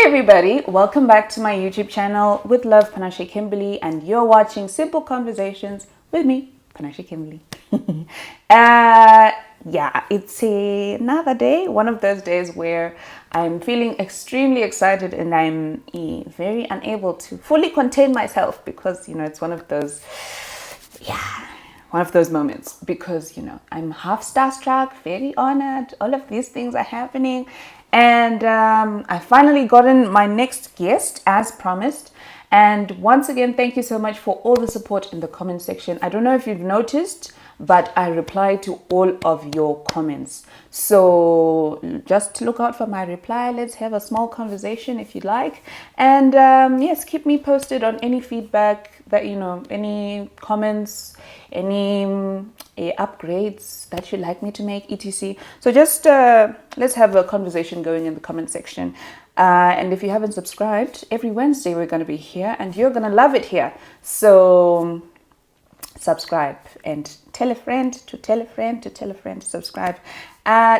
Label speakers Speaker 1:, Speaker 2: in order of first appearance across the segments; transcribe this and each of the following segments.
Speaker 1: everybody, welcome back to my YouTube channel with love, Panashe Kimberley, and you're watching Simple Conversations with me, Panashe Kimberley. Yeah, it's another day, one of those days where I'm feeling extremely excited and I'm very unable to fully contain myself because, it's one of those moments because, I'm half starstruck, very honored, all of these things are happening. And I finally gotten my next guest as promised. And once again, thank you so much for all the support in the comment section. I don't know if you've noticed, but I reply to all of your comments. So just look out for my reply. Let's have a small conversation if you'd like. And yes, keep me posted on any feedback that, any comments, any upgrades that you'd like me to make, etc. So just let's have a conversation going in the comment section. And if you haven't subscribed, every Wednesday we're going to be here and you're going to love it here. So subscribe and tell a friend to tell a friend to tell a friend to subscribe.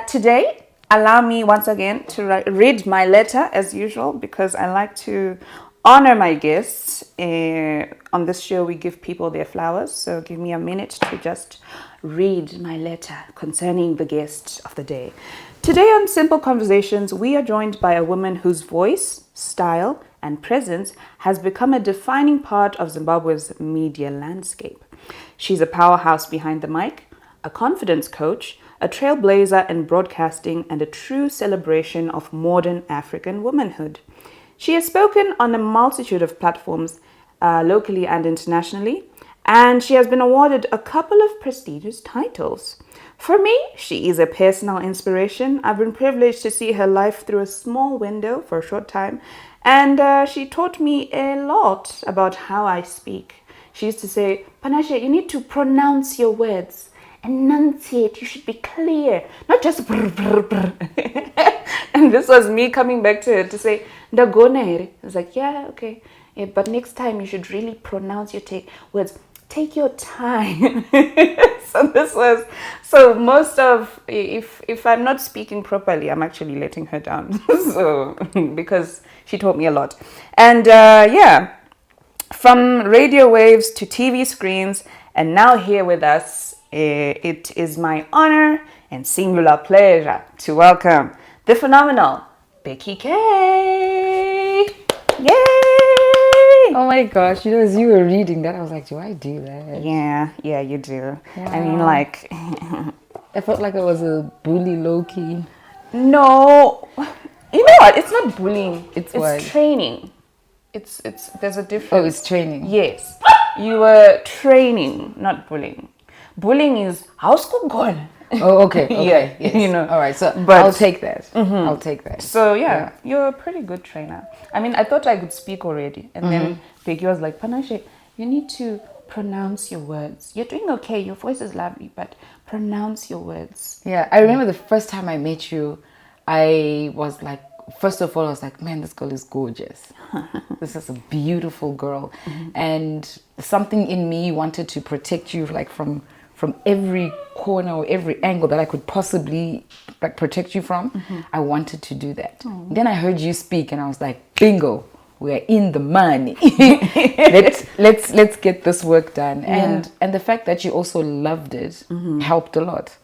Speaker 1: Today, allow me once again to read my letter as usual because I like to honor my guests. On this show, we give people their flowers. So give me a minute to just read my letter concerning the guest of the day. Today on Simple Conversations, we are joined by a woman whose voice, style, and presence has become a defining part of Zimbabwe's media landscape. She's a powerhouse behind the mic, a confidence coach, a trailblazer in broadcasting, and a true celebration of modern African womanhood. She has spoken on a multitude of platforms, locally and internationally, and she has been awarded a couple of prestigious titles. For me, she is a personal inspiration. I've been privileged to see her life through a small window for a short time, and she taught me a lot about how I speak. She used to say, Panashe, you need to pronounce your words, enunciate, you should be clear, not just brr, brr, brr. And this was me coming back to her to say, Ndagone. I was like, yeah, okay. Yeah, but next time you should really pronounce your words. Take your time. So most of, if I'm not speaking properly, I'm actually letting her down. So, because she taught me a lot. And from radio waves to TV screens, and now here with us, it is my honor and singular pleasure to welcome the phenomenal Becky K. Yay!
Speaker 2: Oh my gosh, as you were reading that, I was like, do I do that?
Speaker 1: Yeah, you do.
Speaker 2: Wow.
Speaker 1: I mean, like...
Speaker 2: I felt like I was a bully low-key.
Speaker 1: No. You know what? It's not bullying. It's
Speaker 2: what?
Speaker 1: Training. It's there's a difference.
Speaker 2: Oh, it's training.
Speaker 1: Yes. You were training, not bullying. Bullying is house cook gone.
Speaker 2: Oh, okay.
Speaker 1: Yeah,
Speaker 2: yes. All right, so
Speaker 1: but,
Speaker 2: I'll take that. I'll take that.
Speaker 1: So, yeah, you're a pretty good trainer. I mean, I thought I could speak already. And then Becky was like, Panashe, you need to pronounce your words. You're doing okay. Your voice is lovely, but pronounce your words.
Speaker 2: Yeah, I remember the first time I met you, I was like, first of all, I was like, man, this girl is gorgeous. This is a beautiful girl. And something in me wanted to protect you, like from every corner or every angle that I could possibly protect you from. I wanted to do that. Then I heard you speak and I was like, bingo, we're in the money. let's get this work done.
Speaker 1: Yeah.
Speaker 2: And the fact that you also loved it helped a lot.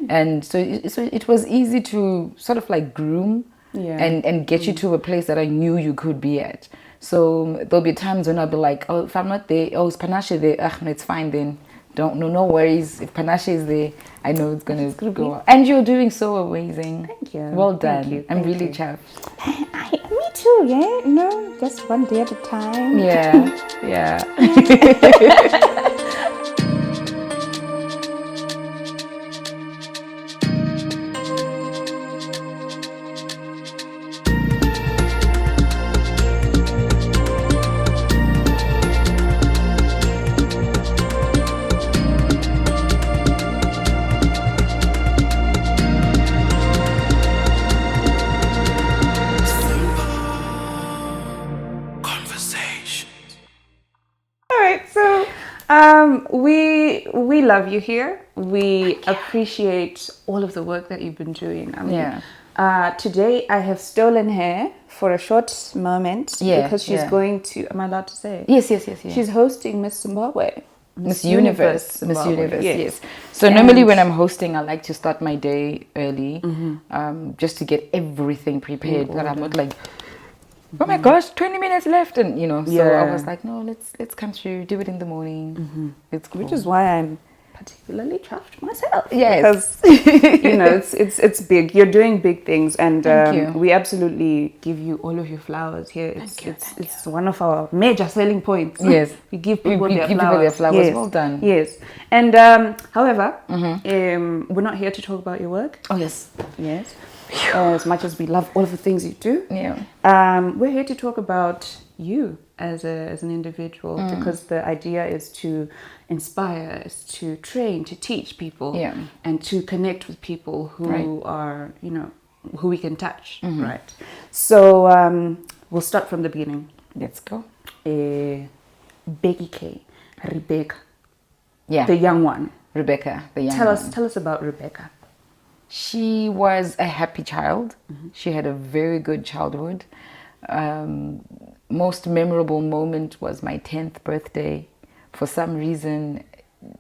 Speaker 2: And so it was easy to sort of like groom and get you to a place that I knew you could be at. So there'll be times when I'll be like, oh, if I'm not there, oh, is Panashe there? No, it's fine then. No worries. If Panashe is there, I know it's gonna go well. And you're doing so amazing.
Speaker 1: Thank you.
Speaker 2: Well done.
Speaker 1: Thank you.
Speaker 2: I'm really chuffed.
Speaker 1: Me too, yeah? Just one day at a time.
Speaker 2: Yeah.
Speaker 1: We love you here. We appreciate all of the work that you've been doing. I mean, Today I have stolen her for a short moment because she's going to. Am I allowed to say?
Speaker 2: Yes.
Speaker 1: She's hosting Miss Zimbabwe.
Speaker 2: Miss Universe,
Speaker 1: Zimbabwe,
Speaker 2: yes. So normally when I'm hosting, I like to start my day early, just to get everything prepared. That I'm not like, oh my gosh, 20 minutes left, and So I was like, no, let's come through, do it in the morning. It's cool.
Speaker 1: Which is why I'm particularly chuffed myself.
Speaker 2: Yes,
Speaker 1: because it's big. You're doing big things, and
Speaker 2: Thank you.
Speaker 1: we absolutely give you all of your flowers here. It's one of our major selling points.
Speaker 2: Yes,
Speaker 1: we give people their
Speaker 2: people
Speaker 1: flowers.
Speaker 2: their flowers.
Speaker 1: Yes.
Speaker 2: Well done.
Speaker 1: Yes, and however, we're not here to talk about your work.
Speaker 2: Oh yes.
Speaker 1: As much as we love all of the things you do, we're here to talk about you as an individual, because the idea is to inspire, is to train, to teach people, and to connect with people who are, who we can touch, right? So we'll start from the beginning.
Speaker 2: Let's go.
Speaker 1: Becky K, Rebecca,
Speaker 2: the
Speaker 1: young one.
Speaker 2: Rebecca, the young one.
Speaker 1: Tell us about Rebecca.
Speaker 2: She was a happy child. She had a very good childhood. Most memorable moment was my 10th birthday. For some reason,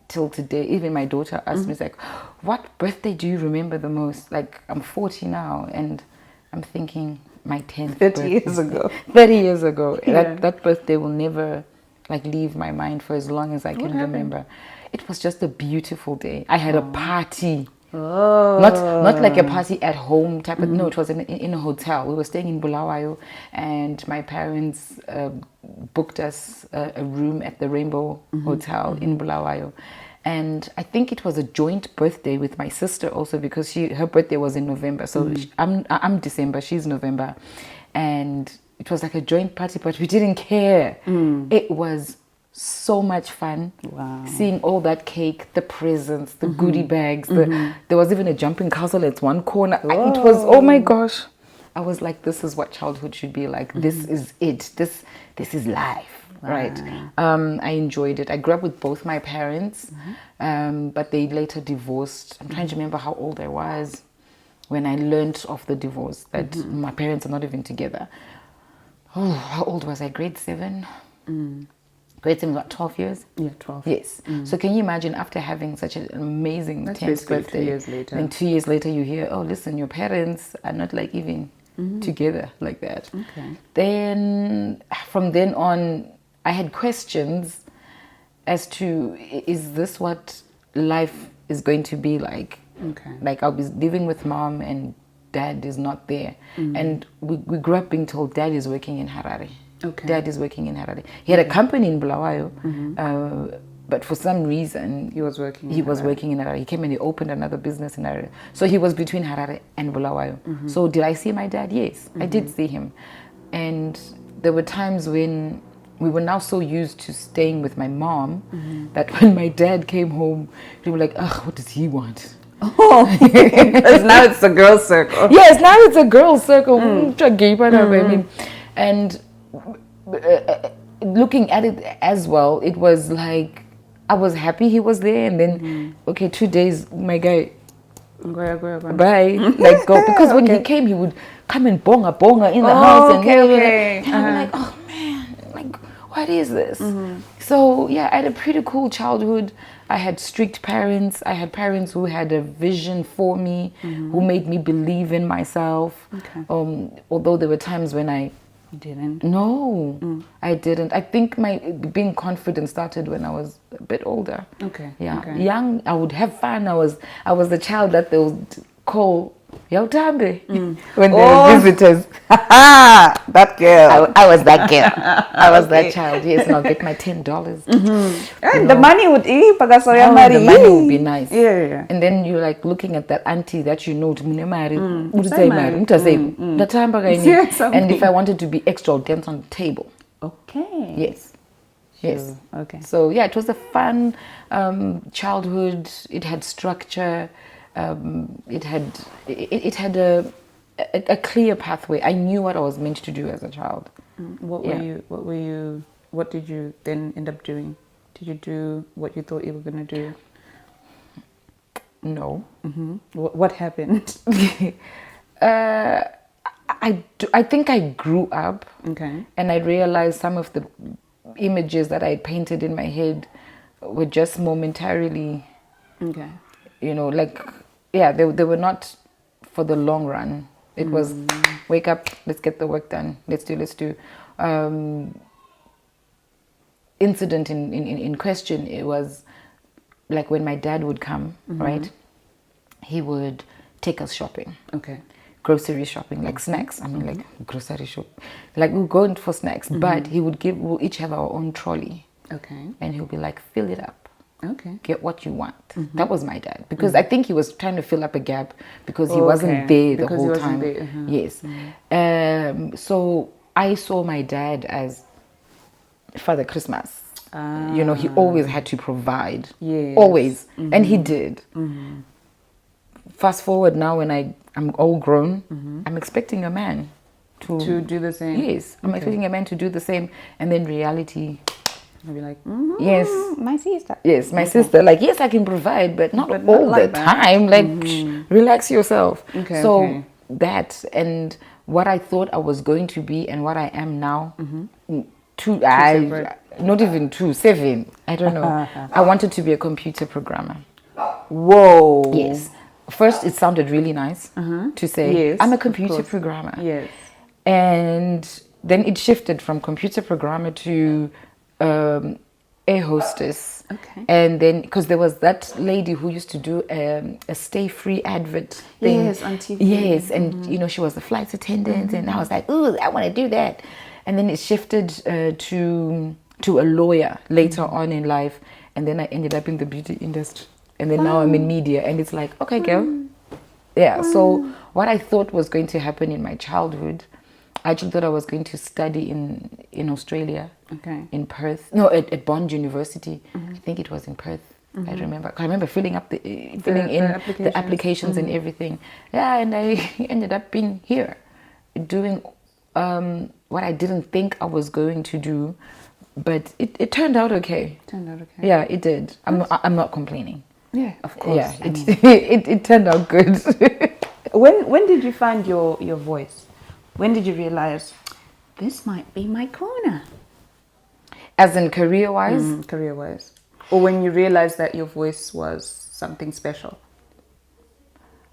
Speaker 2: till today, even my daughter asked me, like, what birthday do you remember the most? Like, I'm 40 now, and I'm thinking, my 10th birthday.
Speaker 1: 30 years ago.
Speaker 2: 30 years ago.
Speaker 1: Yeah.
Speaker 2: That birthday will never, leave my mind for as long as I can remember. It was just a beautiful day. I had a party.
Speaker 1: Oh.
Speaker 2: Not like a party at home type of, no, it was in a hotel. We were staying in Bulawayo, and my parents booked us a room at the Rainbow Hotel in Bulawayo. And I think it was a joint birthday with my sister also, because her birthday was in November. So I'm December, she's November. And it was like a joint party, but we didn't care. It was so much fun.
Speaker 1: Wow.
Speaker 2: Seeing all that cake, the presents, the goodie bags. There was even a jumping castle at one corner. It was, oh my gosh. I was like, this is what childhood should be like. This is it. This is life. Wow. Right. I enjoyed it. I grew up with both my parents, but they later divorced. I'm trying to remember how old I was when I learned of the divorce, that my parents are not even together. Oh, how old was I? Grade 7? Grade 7 was what, 12 years?
Speaker 1: Yeah, 12.
Speaker 2: Yes. So can you imagine, after having such an amazing 10th birthday,
Speaker 1: 2 years later.
Speaker 2: then 2 years later you hear, oh, listen, your parents are not like even together like that.
Speaker 1: Okay.
Speaker 2: Then from then on, I had questions as to, is this what life is going to be like?
Speaker 1: Okay.
Speaker 2: Like, I'll be living with mom and dad is not there. And we grew up being told dad is working in Harare.
Speaker 1: Okay.
Speaker 2: Dad is working in Harare. He had a company in Bulawayo, but for some reason
Speaker 1: He was working
Speaker 2: in Harare. He came and he opened another business in Harare. So he was between Harare and Bulawayo. So did I see my dad? Yes, I did see him. And there were times when we were now so used to staying with my mom that when my dad came home, we were like, ugh, what does he want?
Speaker 1: Oh, because now it's a girls' circle.
Speaker 2: Yes, now it's a girls' circle. I mean, and looking at it as well, it was like I was happy he was there, and then okay, 2 days, my guy, bye, like go, because when he came, he would come and bonga in the house, and and I'm like, oh man, like what is this? So yeah, I had a pretty cool childhood. I had strict parents. I had parents who had a vision for me, who made me believe in myself. Although there were times when I
Speaker 1: didn't.
Speaker 2: No, I didn't. I think my being confident started when I was a bit older.
Speaker 1: Okay.
Speaker 2: Yeah.
Speaker 1: Okay.
Speaker 2: Young, I would have fun. I was the child that they would call Yautambe when there were visitors.
Speaker 1: That girl.
Speaker 2: I was that girl. I was that child. Yes, and I'll get my $10.
Speaker 1: The money would
Speaker 2: the money would be nice.
Speaker 1: Yeah.
Speaker 2: And then you're like looking at that auntie that you know, and if I wanted to be extra, I'll dance on the table.
Speaker 1: Okay.
Speaker 2: Yes. Yes.
Speaker 1: Okay.
Speaker 2: So yeah, it was a fun childhood. It had structure. It had a clear pathway. I knew what I was meant to do as a child.
Speaker 1: What did you then end up doing? Did you do what you thought you were going to do?
Speaker 2: No.
Speaker 1: What happened?
Speaker 2: I think I grew up,
Speaker 1: Okay.
Speaker 2: and I realized some of the images that I painted in my head were just momentarily,
Speaker 1: Okay.
Speaker 2: like, yeah, they were not for the long run. It was wake up, let's get the work done, let's do. Incident in question, it was like when my dad would come, right? He would take us shopping.
Speaker 1: Okay.
Speaker 2: Grocery shopping, like snacks. I mean, like grocery shop. Like we'll go in for snacks, but we'll each have our own trolley.
Speaker 1: Okay.
Speaker 2: And he'll be like, fill it up.
Speaker 1: Okay.
Speaker 2: Get what you want. That was my dad. Because I think he was trying to fill up a gap because he wasn't there the whole time. Yes. So I saw my dad as Father Christmas. He always had to provide.
Speaker 1: Yes.
Speaker 2: Always. And he did. Fast forward now when I'm all grown, I'm expecting a man
Speaker 1: to do the same.
Speaker 2: Yes. I'm expecting a man to do the same. And then reality...
Speaker 1: I'll be like,
Speaker 2: yes,
Speaker 1: my sister.
Speaker 2: Yes, my sister. Like, yes, I can provide, but not all
Speaker 1: like
Speaker 2: the
Speaker 1: that.
Speaker 2: time. Like, relax yourself.
Speaker 1: Okay,
Speaker 2: so
Speaker 1: okay.
Speaker 2: that and what I thought I was going to be and what I am now, not even 7. I don't know. I wanted to be a computer programmer.
Speaker 1: Whoa.
Speaker 2: Yes. First, it sounded really nice to say,
Speaker 1: Yes,
Speaker 2: I'm a computer programmer.
Speaker 1: Yes.
Speaker 2: And then it shifted from computer programmer to air hostess.
Speaker 1: Okay.
Speaker 2: And then, because there was that lady who used to do a stay free advert thing.
Speaker 1: Yes, on TV.
Speaker 2: Yes, and she was a flight attendant, and I was like, ooh, I want to do that. And then it shifted to a lawyer later on in life, and then I ended up in the beauty industry, and then now I'm in media, and it's like, okay, girl. Yeah. So what I thought was going to happen in my childhood, I actually thought I was going to study in Australia.
Speaker 1: Okay.
Speaker 2: In Perth. No, at Bond University. I think it was in Perth. I remember filling in the applications and everything. Yeah, and I ended up being here, doing what I didn't think I was going to do, but it turned out okay. Yeah, it did. I'm not complaining.
Speaker 1: Yeah, of course.
Speaker 2: Yeah, it turned out good.
Speaker 1: When did you find your voice? When did you realize this might be my corner?
Speaker 2: As in career-wise?
Speaker 1: Career-wise. Or when you realized that your voice was something special?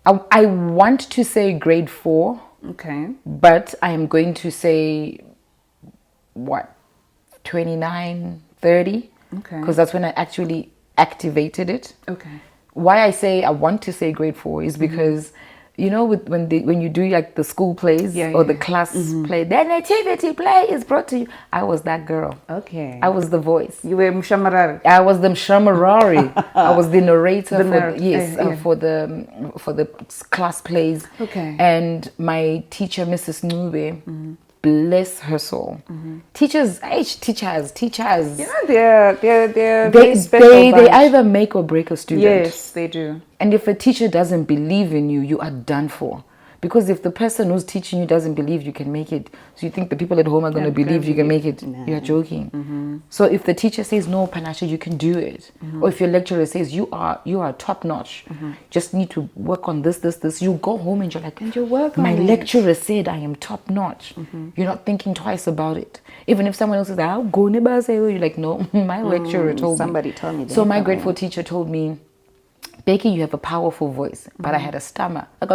Speaker 2: I want to say grade 4.
Speaker 1: Okay.
Speaker 2: But I am going to say, 29, 30?
Speaker 1: Okay.
Speaker 2: Because that's when I actually activated it.
Speaker 1: Okay.
Speaker 2: Why I say I want to say grade 4 is because... when you do like the school plays the class play, the nativity play is brought to you. I was that girl.
Speaker 1: Okay.
Speaker 2: I was the voice.
Speaker 1: You were Mshamarari.
Speaker 2: I was the Mshamarari. I was the narrator for the class plays.
Speaker 1: Okay.
Speaker 2: And my teacher, Mrs. Nube, bless her soul. Teachers.
Speaker 1: They're very special
Speaker 2: they either make or break a student.
Speaker 1: Yes, they do.
Speaker 2: And if a teacher doesn't believe in you, you are done for. Because if the person who's teaching you doesn't believe you can make it, so you think the people at home are going to believe you can make it, you're joking. So if the teacher says, no, Panashe, you can do it. Or if your lecturer says, you are top notch, just need to work on this, you go home and you're like,
Speaker 1: and you work on
Speaker 2: my
Speaker 1: it.
Speaker 2: lecturer said I am top notch. You're not thinking twice about it. Even if someone else says, I'll go, you're like, no, my lecturer told
Speaker 1: somebody told me that.
Speaker 2: So my grade 4 teacher told me, Becky, you have a powerful voice, but I had a stammer. It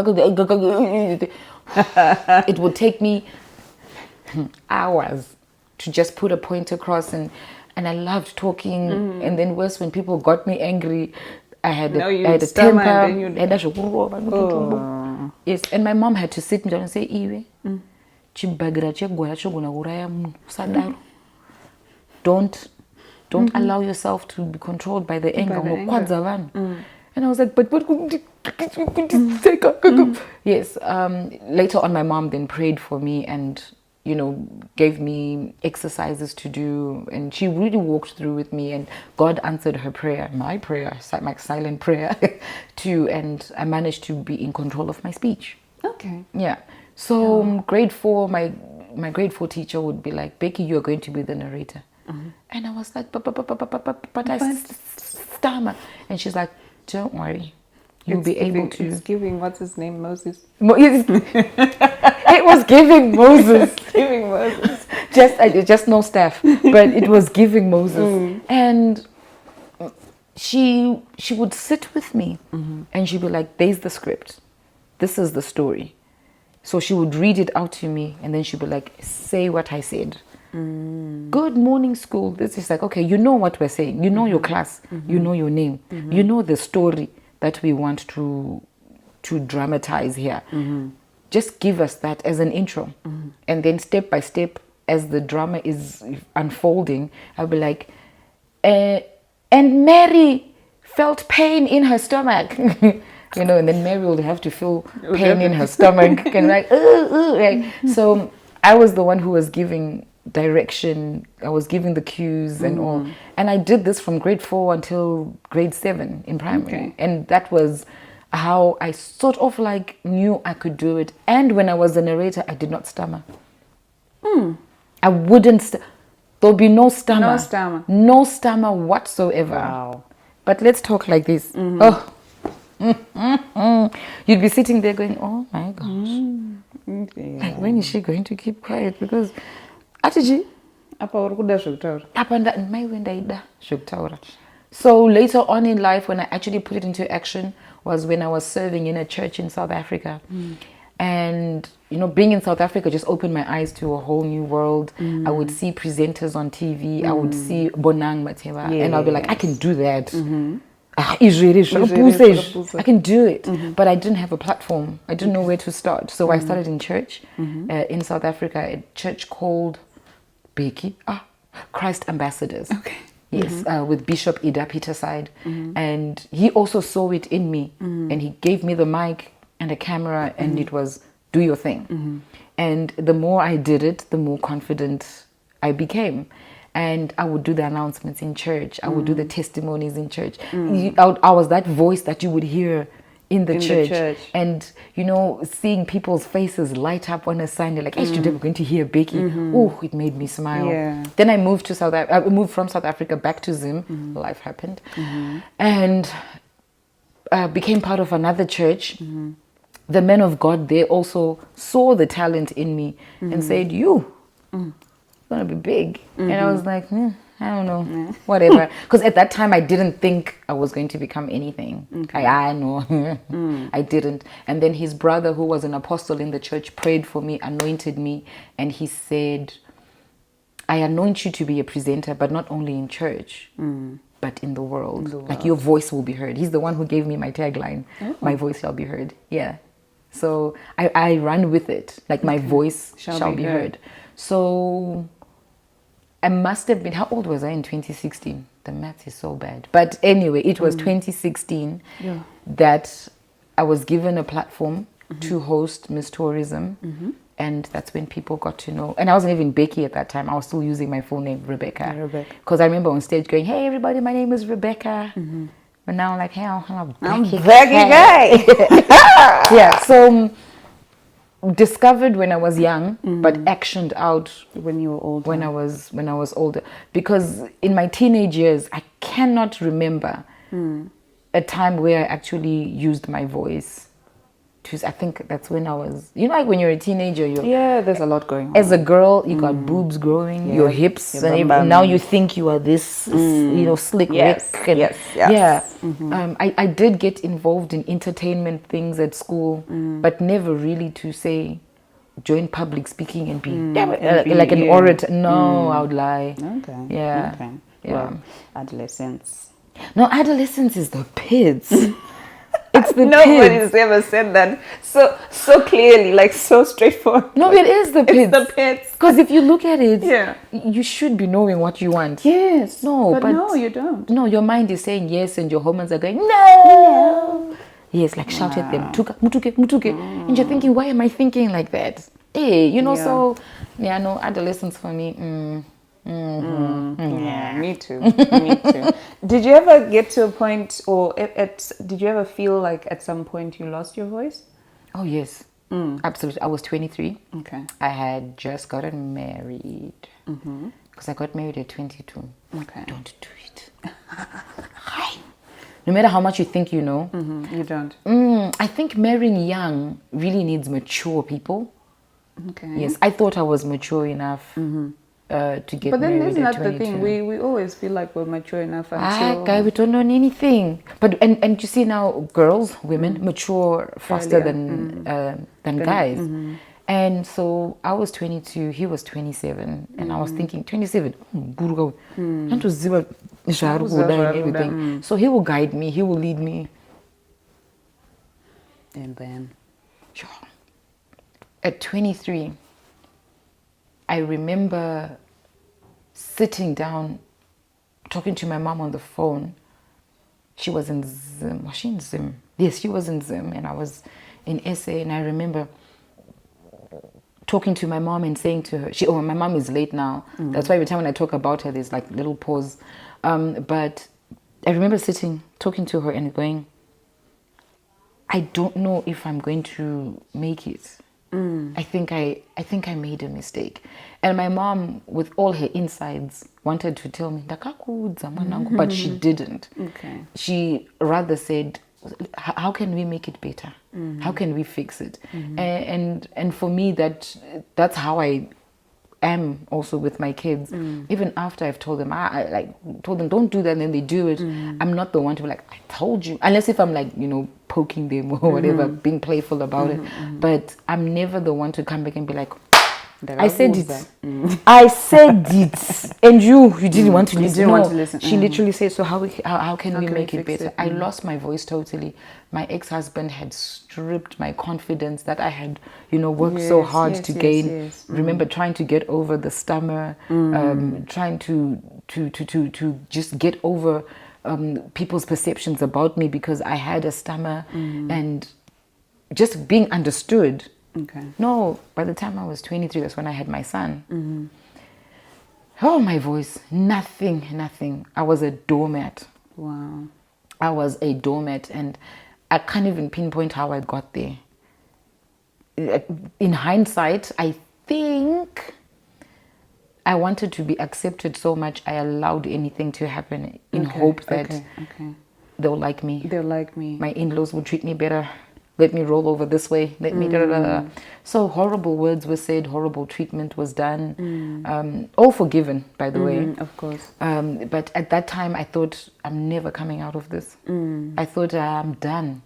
Speaker 2: would take me hours to just put a point across, and I loved talking. And then worse, when people got me angry, I had a temper. Yes, and my mom had to sit me down and say, Iwe, don't allow yourself to be controlled by the anger. And I was like, but yes. Later on, my mom then prayed for me and, gave me exercises to do. And she really walked through with me, and God answered her prayer, my silent prayer too. And I managed to be in control of my speech.
Speaker 1: Okay.
Speaker 2: Yeah. So grade 4, my grade 4 teacher would be like, Becky, you're going to be the narrator. And I was like, but I stammer. And she's like, don't worry, you'll be able to.
Speaker 1: It's giving, what's his name, Moses?
Speaker 2: It was giving Moses.
Speaker 1: Giving Moses.
Speaker 2: Just no staff, but it was giving Moses. And she would sit with me and she'd be like, there's the script. This is the story. So she would read it out to me and then she'd be like, say what I said. Good morning, school. This is like, okay, you know what we're saying. You know your class. You know your name. You know the story that we want to dramatize here. Just give us that as an intro. And then step by step, as the drama is unfolding, I'll be like, and Mary felt pain in her stomach. You know, and then Mary will have to feel pain in her stomach. And like, like, so I was the one who was giving direction. I was giving the cues and all. And I did this from grade 4 until grade 7 in primary.
Speaker 1: Okay.
Speaker 2: And that was how I sort of like knew I could do it. And when I was the narrator, I did not stammer. I wouldn't. There'll be no stammer.
Speaker 1: No stammer.
Speaker 2: No stammer whatsoever.
Speaker 1: Wow.
Speaker 2: But let's talk like this. Oh. You'd be sitting there going, oh my gosh. Like, when is she going to keep quiet? Because Atiji, so later on in life, when I actually put it into action, was when I was serving in a church in South Africa. And, you know, being in South Africa just opened my eyes to a whole new world. I would see presenters on TV. I would see Bonang Mateva. And I'll be like, I can do that. I can do it. But I didn't have a platform. I didn't know where to start. So I started in church in South Africa, a church called Becky, Christ Ambassadors. Okay. Yes, with Bishop Ida Peterside. And he also saw it in me. And he gave me the mic and a camera, and it was, do your thing. And the more I did it, the more confident I became. And I would do the announcements in church. I would do the testimonies in church. I was that voice that you would hear in the church. And, you know, seeing people's faces light up on a Sunday, like, hey, today we're going to hear Becky. Oh, it made me smile. Yeah. Then I moved to I moved from South Africa back to Zim. Life happened. And became part of another church. The men of God there also saw the talent in me and said, you, gonna be big. And I was like, I don't know, whatever. Because at that time I didn't think I was going to become anything. I know. I didn't. And then his brother, who was an apostle in the church, prayed for me, anointed me, and he said, I anoint you to be a presenter, but not only in church, but in the world. Like, your voice will be heard. He's the one who gave me my tagline, my voice shall be heard. Yeah. So I run with it. Like, my voice shall be heard. So I must have been, how old was I in 2016? The math is so bad. But anyway, it was 2016 that I was given a platform to host Miss Tourism. And that's when people got to know. And I wasn't even Becky at that time. I was still using my full name, Rebecca. Because I remember on stage going, hey, everybody, my name is Rebecca. But now I'm like, hey, I'm Becky K. Yeah, so discovered when I was young, but actioned out
Speaker 1: when you were older.
Speaker 2: When I was older, because in my teenage years, I cannot remember a time where I actually used my voice. I think that's when I was, you know, like when you're a teenager,
Speaker 1: there's a lot going on.
Speaker 2: As a girl, you got boobs growing, your hips, and now you think you are this, you know, slick Rick. I did get involved in entertainment things at school, but never really to say, join public speaking and be like an orator. No, I would lie. Okay. Well,
Speaker 1: adolescence.
Speaker 2: No, adolescence is the pits. It's the
Speaker 1: Nobody's ever said that so clearly, like so straightforward.
Speaker 2: No, it is the pits.
Speaker 1: It's the pits.
Speaker 2: Because if you look at it, you should be knowing what you want.
Speaker 1: Yes.
Speaker 2: But
Speaker 1: no, you don't.
Speaker 2: No, your mind is saying yes, and your hormones are going no. Yes, like shout at them, mutuke. And you're thinking, why am I thinking like that? Hey, you know. So no, adolescence for me.
Speaker 1: Yeah, me too. Did you ever get to a point, or did you ever feel like at some point you lost your voice?
Speaker 2: Oh yes, absolutely. I was 23.
Speaker 1: Okay.
Speaker 2: I had just gotten married because I got married at 22.
Speaker 1: Okay.
Speaker 2: Don't do it. no matter how much you think you know.
Speaker 1: You don't.
Speaker 2: I think marrying young really needs mature people.
Speaker 1: Okay.
Speaker 2: Yes, I thought I was mature enough to get
Speaker 1: But then
Speaker 2: married
Speaker 1: isn't
Speaker 2: at
Speaker 1: that the
Speaker 2: 22.
Speaker 1: thing? We always feel like we're mature enough
Speaker 2: Ah,
Speaker 1: until
Speaker 2: guy, we don't know anything. But and you see now, girls, women mature faster than guys. And so I was 22, he was 27, and I was thinking 27. Antoziva zvarukuda and everything. So he will guide me, he will lead me.
Speaker 1: and then
Speaker 2: Sure. At 23, I remember sitting down, talking to my mom on the phone. She was in Zim. Was she in Zim? Yes, she was in Zim, and I was in SA. And I remember talking to my mom and saying to her, my mom is late now. That's why every time when I talk about her, there's like little pause. But I remember sitting, talking to her and going, I don't know if I'm going to make it. I think I made a mistake. And my mom, with all her insides, wanted to tell me, but she didn't.
Speaker 1: Okay.
Speaker 2: She rather said, how can we make it better? How can we fix it? And for me, that's how I am also with my kids. Even after I've told them, I told them don't do that, and then they do it. I'm not the one to be like, I told you, unless if I'm like, poking them or whatever, being playful about it. But I'm never the one to come back and be like, I said it. I said it, and you didn't want to listen.
Speaker 1: Didn't want to listen.
Speaker 2: She literally said, so how can we make it
Speaker 1: fix
Speaker 2: better?
Speaker 1: it?
Speaker 2: I lost my voice totally. My ex-husband had stripped my confidence that I had, worked so hard to gain.
Speaker 1: Yes.
Speaker 2: Remember trying to get over the stammer, trying to just get over people's perceptions about me because I had a stammer and just being understood.
Speaker 1: Okay.
Speaker 2: No, by the time I was 23, that's when I had my son. Oh, my voice, nothing. I was a doormat.
Speaker 1: Wow.
Speaker 2: I was a doormat, and I can't even pinpoint how I got there. In hindsight, I think I wanted to be accepted so much, I allowed anything to happen in hope that they'll like me.
Speaker 1: They'll like me.
Speaker 2: My in-laws will treat me better. Let me roll over this way. Let me So horrible words were said. Horrible treatment was done. All forgiven, by the way.
Speaker 1: Of course.
Speaker 2: But at that time, I thought I'm never coming out of this. I thought I'm done.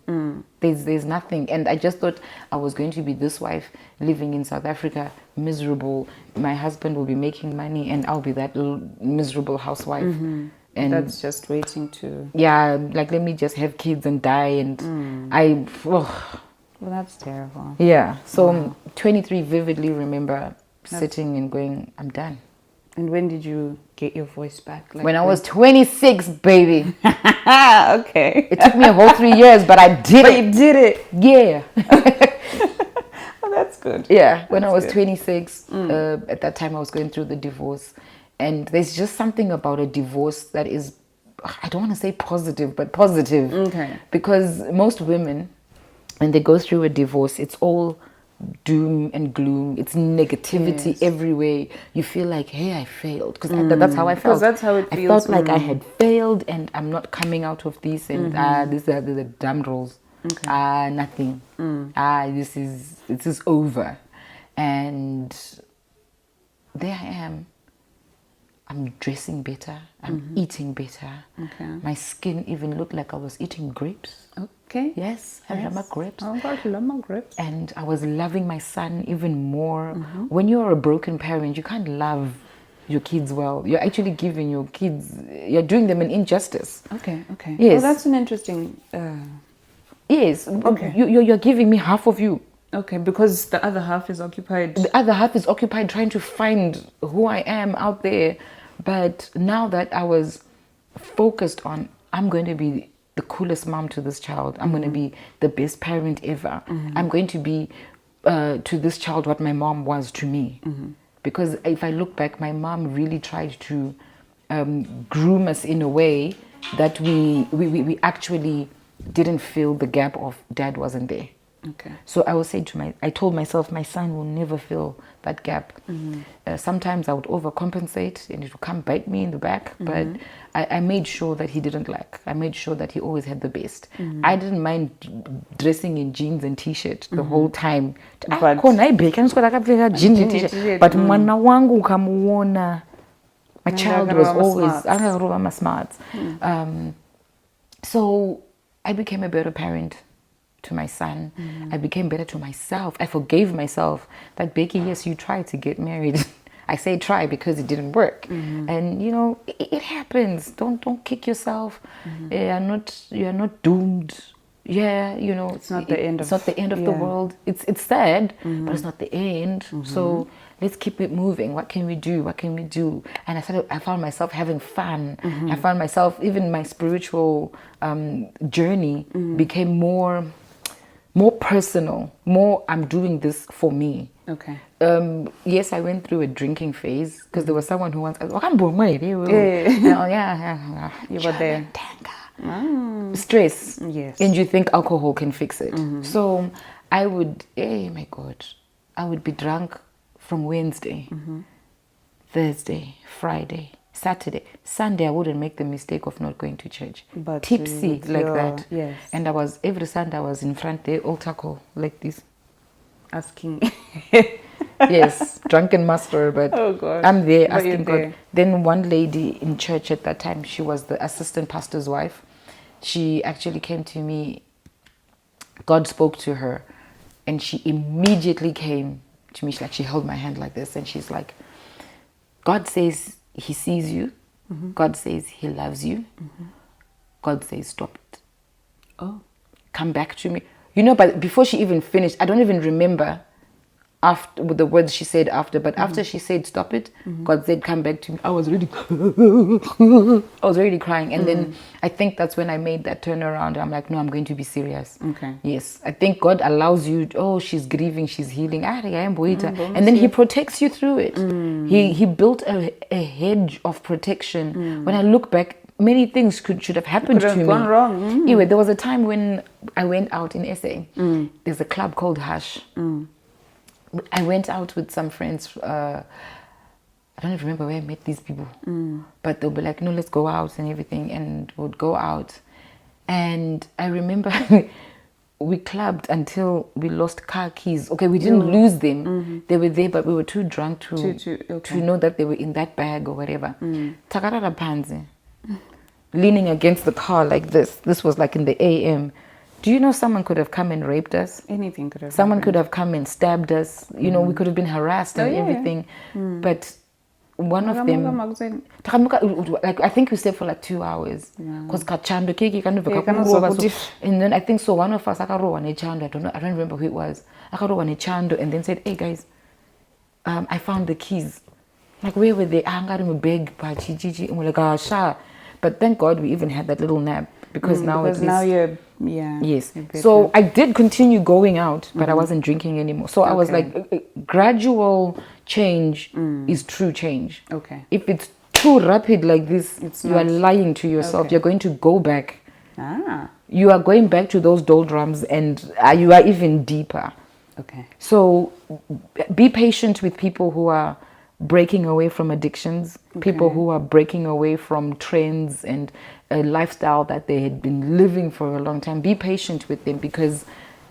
Speaker 2: There's nothing. And I just thought I was going to be this wife living in South Africa, miserable. My husband will be making money, and I'll be that little miserable housewife. And
Speaker 1: that's just waiting to...
Speaker 2: Yeah, like let me just have kids and die. And
Speaker 1: Well, that's terrible.
Speaker 2: Yeah, so 23 vividly remember sitting and going, I'm done.
Speaker 1: And when did you get your voice back? Like
Speaker 2: when I was 26, baby.
Speaker 1: Okay.
Speaker 2: It took me a whole 3 years, but I did
Speaker 1: But
Speaker 2: it.
Speaker 1: you did it.
Speaker 2: Yeah.
Speaker 1: Oh, that's good.
Speaker 2: Yeah, when I was 26, at that time I was going through the divorce. And there's just something about a divorce that is, I don't want to say positive, but positive.
Speaker 1: Okay.
Speaker 2: Because most women, when they go through a divorce, it's all doom and gloom. It's negativity everywhere. You feel like, hey, I failed. Because that's how I felt.
Speaker 1: Because that's how it feels.
Speaker 2: I felt like I had failed and I'm not coming out of this. And these are the dumb rules. Okay. Nothing. This is over. And there I am. I'm dressing better. I'm eating better. Okay. My skin even looked like I was eating grapes.
Speaker 1: Okay.
Speaker 2: Yes, Lama grapes.
Speaker 1: Oh, got Lama grapes.
Speaker 2: And I was loving my son even more. When you're a broken parent, you can't love your kids well. You're actually giving your kids, you're doing them an injustice.
Speaker 1: Okay.
Speaker 2: Yes.
Speaker 1: Well, that's an interesting...
Speaker 2: Yes.
Speaker 1: Okay.
Speaker 2: You're giving me half of you.
Speaker 1: Okay, because the other half is occupied.
Speaker 2: The other half is occupied trying to find who I am out there. But now that I was focused on, I'm going to be the coolest mom to this child. I'm going to be the best parent ever. I'm going to be to this child what my mom was to me. Because if I look back, my mom really tried to groom us in a way that we actually didn't feel the gap of dad wasn't there.
Speaker 1: Okay.
Speaker 2: So I told myself my son will never fill that gap. Sometimes I would overcompensate and it would come bite me in the back, but I made sure that he didn't lack. I made sure that he always had the best. I didn't mind dressing in jeans and t-shirt the whole time.
Speaker 1: But
Speaker 2: Jeans and t-shirt. But mwana wangu ukamuona, my child was always smart. So I became a better parent to my son. I became better to myself. I forgave myself that, Becky, yes, you tried to get married. I say try because it didn't work. And you know, it happens. Don't kick yourself. You're not doomed. Yeah, you know,
Speaker 1: it's not the end of
Speaker 2: the world. It's sad, but it's not the end. So let's keep it moving. What can we do? And I found myself having fun. I found myself, even my spiritual journey became more personal. I'm doing this for me.
Speaker 1: Okay.
Speaker 2: Yes, I went through a drinking phase because there was someone who once, you were there. Stress.
Speaker 1: Yes.
Speaker 2: And you think alcohol can fix it. So I would, my God, I would be drunk from Wednesday, Thursday, Friday, Saturday. Sunday, I wouldn't make the mistake of not going to church.
Speaker 1: But
Speaker 2: tipsy like that.
Speaker 1: Yes.
Speaker 2: And every Sunday I was in front there, altar call, like this.
Speaker 1: Asking.
Speaker 2: Yes, drunken master, but
Speaker 1: oh God.
Speaker 2: I'm there
Speaker 1: But
Speaker 2: asking God. Then one lady in church at that time, she was the assistant pastor's wife. She actually came to me. God spoke to her, and she immediately came to me. She held my hand like this, and she's like, God says he sees you. God says he loves you. God says stop it.
Speaker 1: Oh.
Speaker 2: Come back to me. You know, but before she even finished, I don't even remember after with the words she said after, but after she said stop it, God said come back to me. I was really crying. And then I think that's when I made that turnaround. I'm like, no, I'm going to be serious.
Speaker 1: Okay.
Speaker 2: Yes. I think God allows you, she's grieving, she's healing. And then he protects you through it. He built a hedge of protection. When I look back, many things should have happened to me.
Speaker 1: Gone wrong.
Speaker 2: Anyway, there was a time when I went out in SA. There's a club called Hush. I went out with some friends. I don't even remember where I met these people. But they'll be like, no, let's go out and everything. And we'll go out. And I remember we clubbed until we lost car keys. Okay, we didn't lose them. They were there, but we were too drunk to know that they were in that bag or whatever. Takarara panzi. Leaning against the car like this. This was like in the AM. Do you know someone could have come and raped us?
Speaker 1: Anything could have
Speaker 2: Someone
Speaker 1: happened.
Speaker 2: could have come and stabbed us. You know, we could have been harassed and everything. But one of them, like I think we stayed for like 2 hours. Because and then I think so one of us, I don't remember who it was. And then said, hey guys, I found the keys. Like, where were they? I got him a bag, and we're like, sure. But thank God we even had that little nap because now at least
Speaker 1: you're
Speaker 2: yes. So I did continue going out, but I wasn't drinking anymore. So I was like, gradual change is true change.
Speaker 1: Okay.
Speaker 2: If it's too rapid like this, you are lying to yourself. You're going to go back. You are going back to those doldrums, and you are even deeper.
Speaker 1: Okay.
Speaker 2: So be patient with people who are breaking away from addictions, people who are breaking away from trends and a lifestyle that they had been living for a long time. Be patient with them because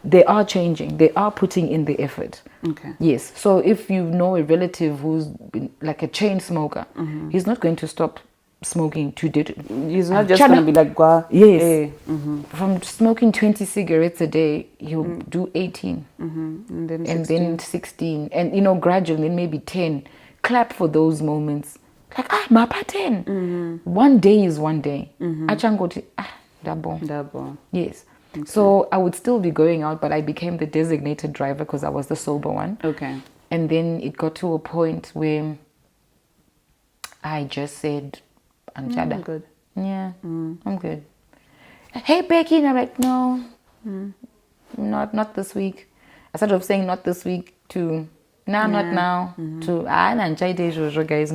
Speaker 2: they are changing. They are putting in the effort.
Speaker 1: Okay.
Speaker 2: Yes. So if you know a relative who's been like a chain smoker, he's not going to stop smoking to do it.
Speaker 1: He's not just going to be like, wow.
Speaker 2: Yes. From smoking 20 cigarettes a day, he'll do 18.
Speaker 1: And
Speaker 2: then 16. And, you know, gradually, then maybe 10. Clap for those moments. Like, mapa 10. One day is one day.
Speaker 1: Double.
Speaker 2: Yes. Okay. So I would still be going out, but I became the designated driver because I was the sober one.
Speaker 1: Okay.
Speaker 2: And then it got to a point where I just said, I'm
Speaker 1: good.
Speaker 2: Yeah, I'm good. Hey, Becky. And I'm like, no, not this week. I started saying not this week to... No, not now. To guys,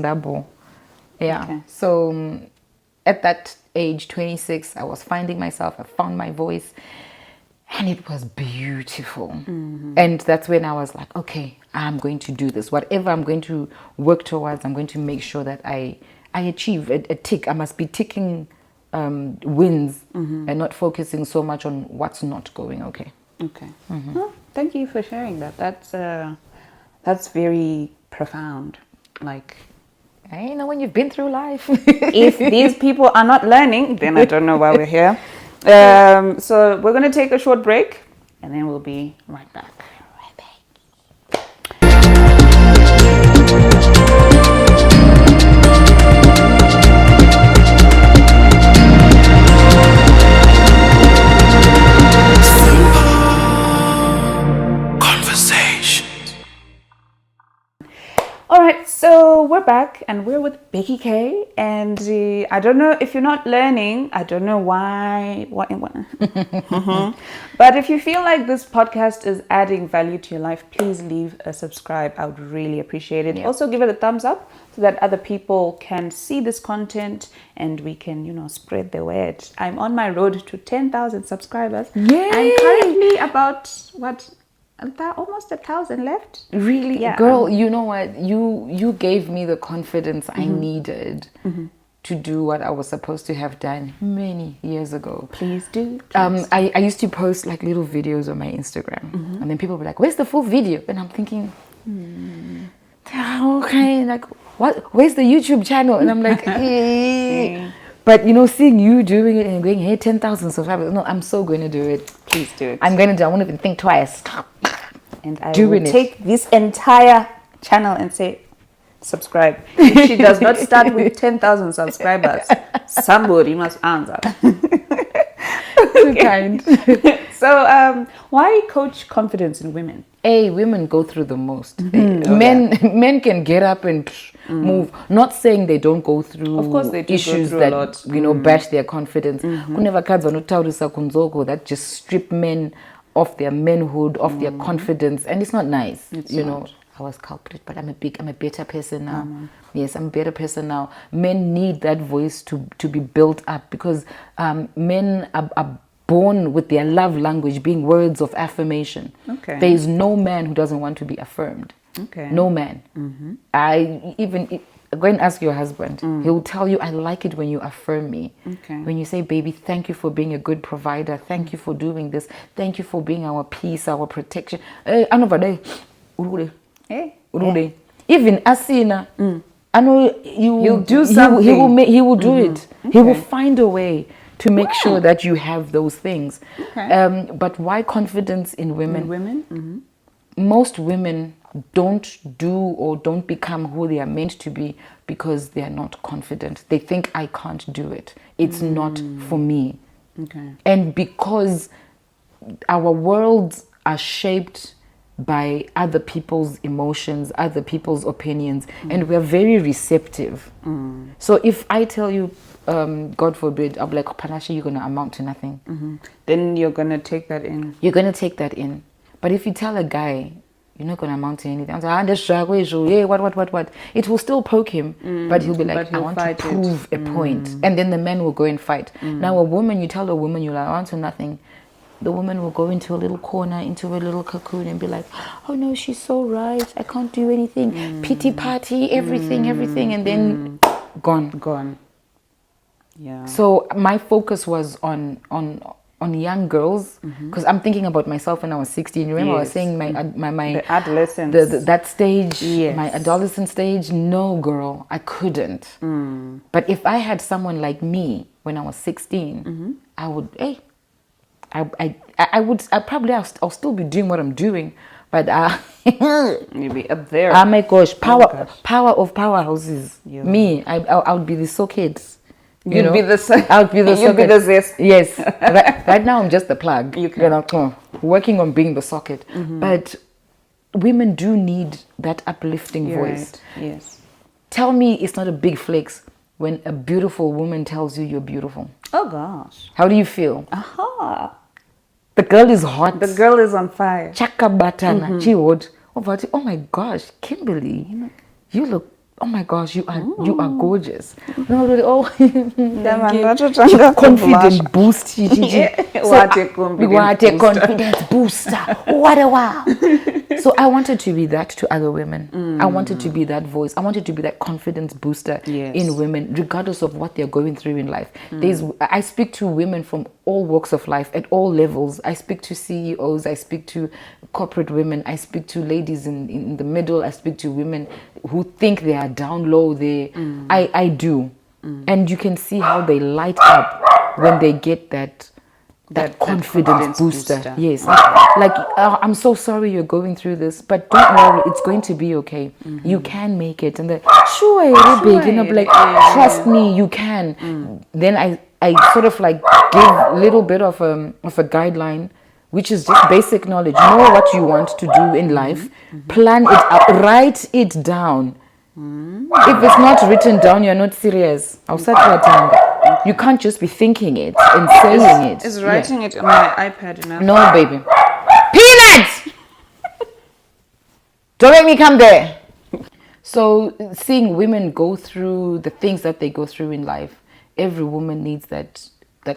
Speaker 2: yeah.
Speaker 1: Okay.
Speaker 2: So at that age, 26, I was finding myself. I found my voice, And it was beautiful. And that's when I was like, okay, I'm going to do this. Whatever I'm going to work towards, I'm going to make sure that I achieve a tick. I must be ticking wins and not focusing so much on what's not going okay.
Speaker 1: Okay. Well, thank you for sharing that. That's very profound. Like,
Speaker 2: I know when you've been through life.
Speaker 1: if these people are not learning, then I don't know why we're here. So we're going to take a short break, and then we'll be right back. All right, so we're back and we're with Becky K. And I don't know if you're not learning, I don't know why. But if you feel like this podcast is adding value to your life, please leave a subscribe. I would really appreciate it.
Speaker 2: Yeah.
Speaker 1: Also, give it a thumbs up so that other people can see this content and we can, spread the word. I'm on my road to 10,000 subscribers.
Speaker 2: Yay!
Speaker 1: I'm currently about, almost 1,000 left.
Speaker 2: Really?
Speaker 1: Yeah.
Speaker 2: Girl, you know what? You gave me the confidence I needed to do what I was supposed to have done many years ago.
Speaker 1: Please do.
Speaker 2: I used to post like little videos on my Instagram, and then people were like, "Where's the full video?" And I'm thinking, okay, like what? Where's the YouTube channel? And I'm like, eh. But seeing you doing it and going, hey, 10,000 subscribers. No, I'm so going to do it.
Speaker 1: Please do it.
Speaker 2: I'm going to do it. I won't even think twice.
Speaker 1: And I
Speaker 2: doing
Speaker 1: will
Speaker 2: it.
Speaker 1: take this entire channel and say, subscribe. If she does not start with 10,000 subscribers, somebody must answer.
Speaker 2: Too kind.
Speaker 1: So, why coach confidence in women?
Speaker 2: Women go through the most. Men can get up and move. Not saying they don't go through
Speaker 1: Of course they do
Speaker 2: issues
Speaker 1: go through a
Speaker 2: that
Speaker 1: lot.
Speaker 2: bash their confidence. That just strip men of their manhood, of their confidence, and it's not nice.
Speaker 1: It's
Speaker 2: you
Speaker 1: not.
Speaker 2: know, I was culprit, but I'm a better person now. Yes, I'm a better person now. Men need that voice to be built up because men are born with their love language being words of affirmation.
Speaker 1: Okay.
Speaker 2: There is no man who doesn't want to be affirmed.
Speaker 1: Okay.
Speaker 2: No man. Go and ask your husband. He will tell you, I like it when you affirm me.
Speaker 1: Okay.
Speaker 2: When you say, baby, thank you for being a good provider. Thank you for doing this. Thank you for being our peace, our protection.
Speaker 1: Hey.
Speaker 2: Even Asina, I know
Speaker 1: He'll do something.
Speaker 2: He will do it.
Speaker 1: Okay.
Speaker 2: He will find a way to make sure that you have those things.
Speaker 1: Okay.
Speaker 2: But why confidence in women?
Speaker 1: Women?
Speaker 2: Most women don't do or don't become who they are meant to be because they are not confident. They think, I can't do it. It's not for me.
Speaker 1: Okay.
Speaker 2: And because our worlds are shaped by other people's emotions, other people's opinions, and we're very receptive. So if I tell you, God forbid, I'm like, Panashe, you're going to amount to nothing.
Speaker 1: Then you're going to take that in.
Speaker 2: You're going to take that in. But if you tell a guy, you're not going to amount to anything, I'm like, what? It will still poke him, but he'll be like, I want to prove a point. And then the man will go and fight. Now a woman, you tell a woman, you're like, I want to nothing. The woman will go into a little corner, into a little cocoon and be like, oh no, she's so right. I can't do anything. Pity party, everything. And then gone.
Speaker 1: Yeah.
Speaker 2: So my focus was on young girls because I'm thinking about myself when I was 16. Remember, I was saying my
Speaker 1: the adolescence,
Speaker 2: that stage,
Speaker 1: yes.
Speaker 2: my adolescent stage. No, girl, I couldn't. But if I had someone like me when I was 16, I would. I'll still be doing what I'm doing, but
Speaker 1: maybe up there.
Speaker 2: Oh my gosh, power of powerhouses. Yeah. Me, I would be the socket.
Speaker 1: You'd be the socket.
Speaker 2: I would be the socket.
Speaker 1: You'd be the zest.
Speaker 2: Yes. Right now I'm just the plug. Working on being the socket. But women do need that uplifting voice.
Speaker 1: Right. Yes.
Speaker 2: Tell me it's not a big flex when a beautiful woman tells you you're beautiful.
Speaker 1: Oh gosh.
Speaker 2: How do you feel?
Speaker 1: Aha.
Speaker 2: The girl is hot.
Speaker 1: The girl is on fire.
Speaker 2: Chaka batana. Oh my gosh, Kimberley, you look oh my gosh, you are gorgeous. No, really, oh,
Speaker 1: Ndamandatotsanga
Speaker 2: confident boost.
Speaker 1: What a
Speaker 2: confidence booster. What a wow. So I wanted to be that to other women. I wanted to be that voice. I wanted to be that confidence booster in women, regardless of what they're going through in life. I speak to women from all walks of life at all levels. I speak to CEOs. I speak to corporate women. I speak to ladies in the middle. I speak to women who think they are down low. I do. And you can see how they light up when they get that confidence booster. Yes. Like, I'm so sorry you're going through this, but don't worry, it's going to be okay. You can make it. And sure, big, you know, like, trust me, you can. Then I sort of like give a little bit of a guideline, which is just basic knowledge. Know what you want to do in life, plan it out, write it down. If it's not written down, you're not serious. You can't just be thinking it and saying it.
Speaker 1: Is writing it on my iPad enough?
Speaker 2: No, baby. Peanuts! Don't make me come there. So seeing women go through the things that they go through in life, every woman needs that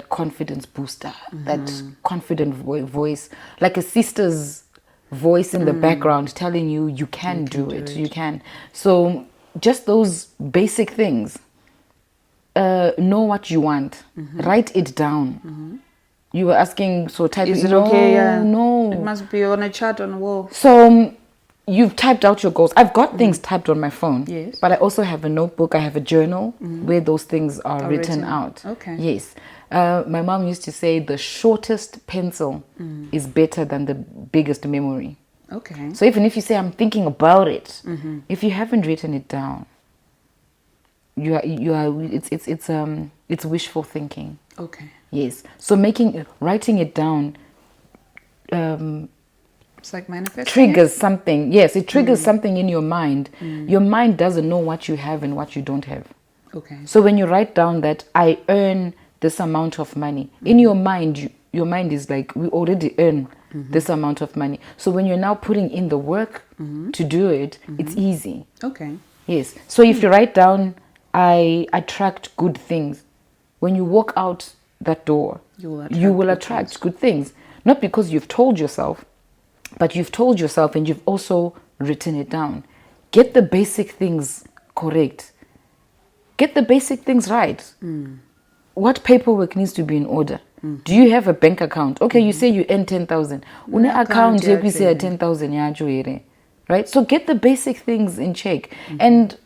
Speaker 2: confidence booster, that confident voice, like a sister's voice in the background telling you you can do it. You can. So just those basic things. Know what you want. Write it down. You were asking, so type
Speaker 1: Is
Speaker 2: it.
Speaker 1: it okay? Yeah.
Speaker 2: No.
Speaker 1: It must be on a chart on the wall.
Speaker 2: So you've typed out your goals. I've got things typed on my phone.
Speaker 1: Yes.
Speaker 2: But I also have a notebook. I have a journal where those things are written out.
Speaker 1: Okay.
Speaker 2: Yes. My mom used to say the shortest pencil is better than the biggest memory.
Speaker 1: Okay.
Speaker 2: So even if you say I'm thinking about it, if you haven't written it down, it's wishful thinking.
Speaker 1: Okay.
Speaker 2: Yes. So writing it down
Speaker 1: It's like manifesting.
Speaker 2: triggers something. Yes, it triggers something in your mind. Your mind doesn't know what you have and what you don't have.
Speaker 1: Okay.
Speaker 2: So when you write down that I earn this amount of money, in your mind, your mind is like, we already earn this amount of money. So when you're now putting in the work to do it, it's easy.
Speaker 1: Okay.
Speaker 2: Yes. So if you write down, I attract good things. When you walk out that door, you will attract good things. Not because you've told yourself, but you've told yourself and you've also written it down. Get the basic things correct. Get the basic things right. What paperwork needs to be in order? Do you have a bank account? Okay, you say you earn 10,000. Une account you say 10,000 right? So get the basic things in check. And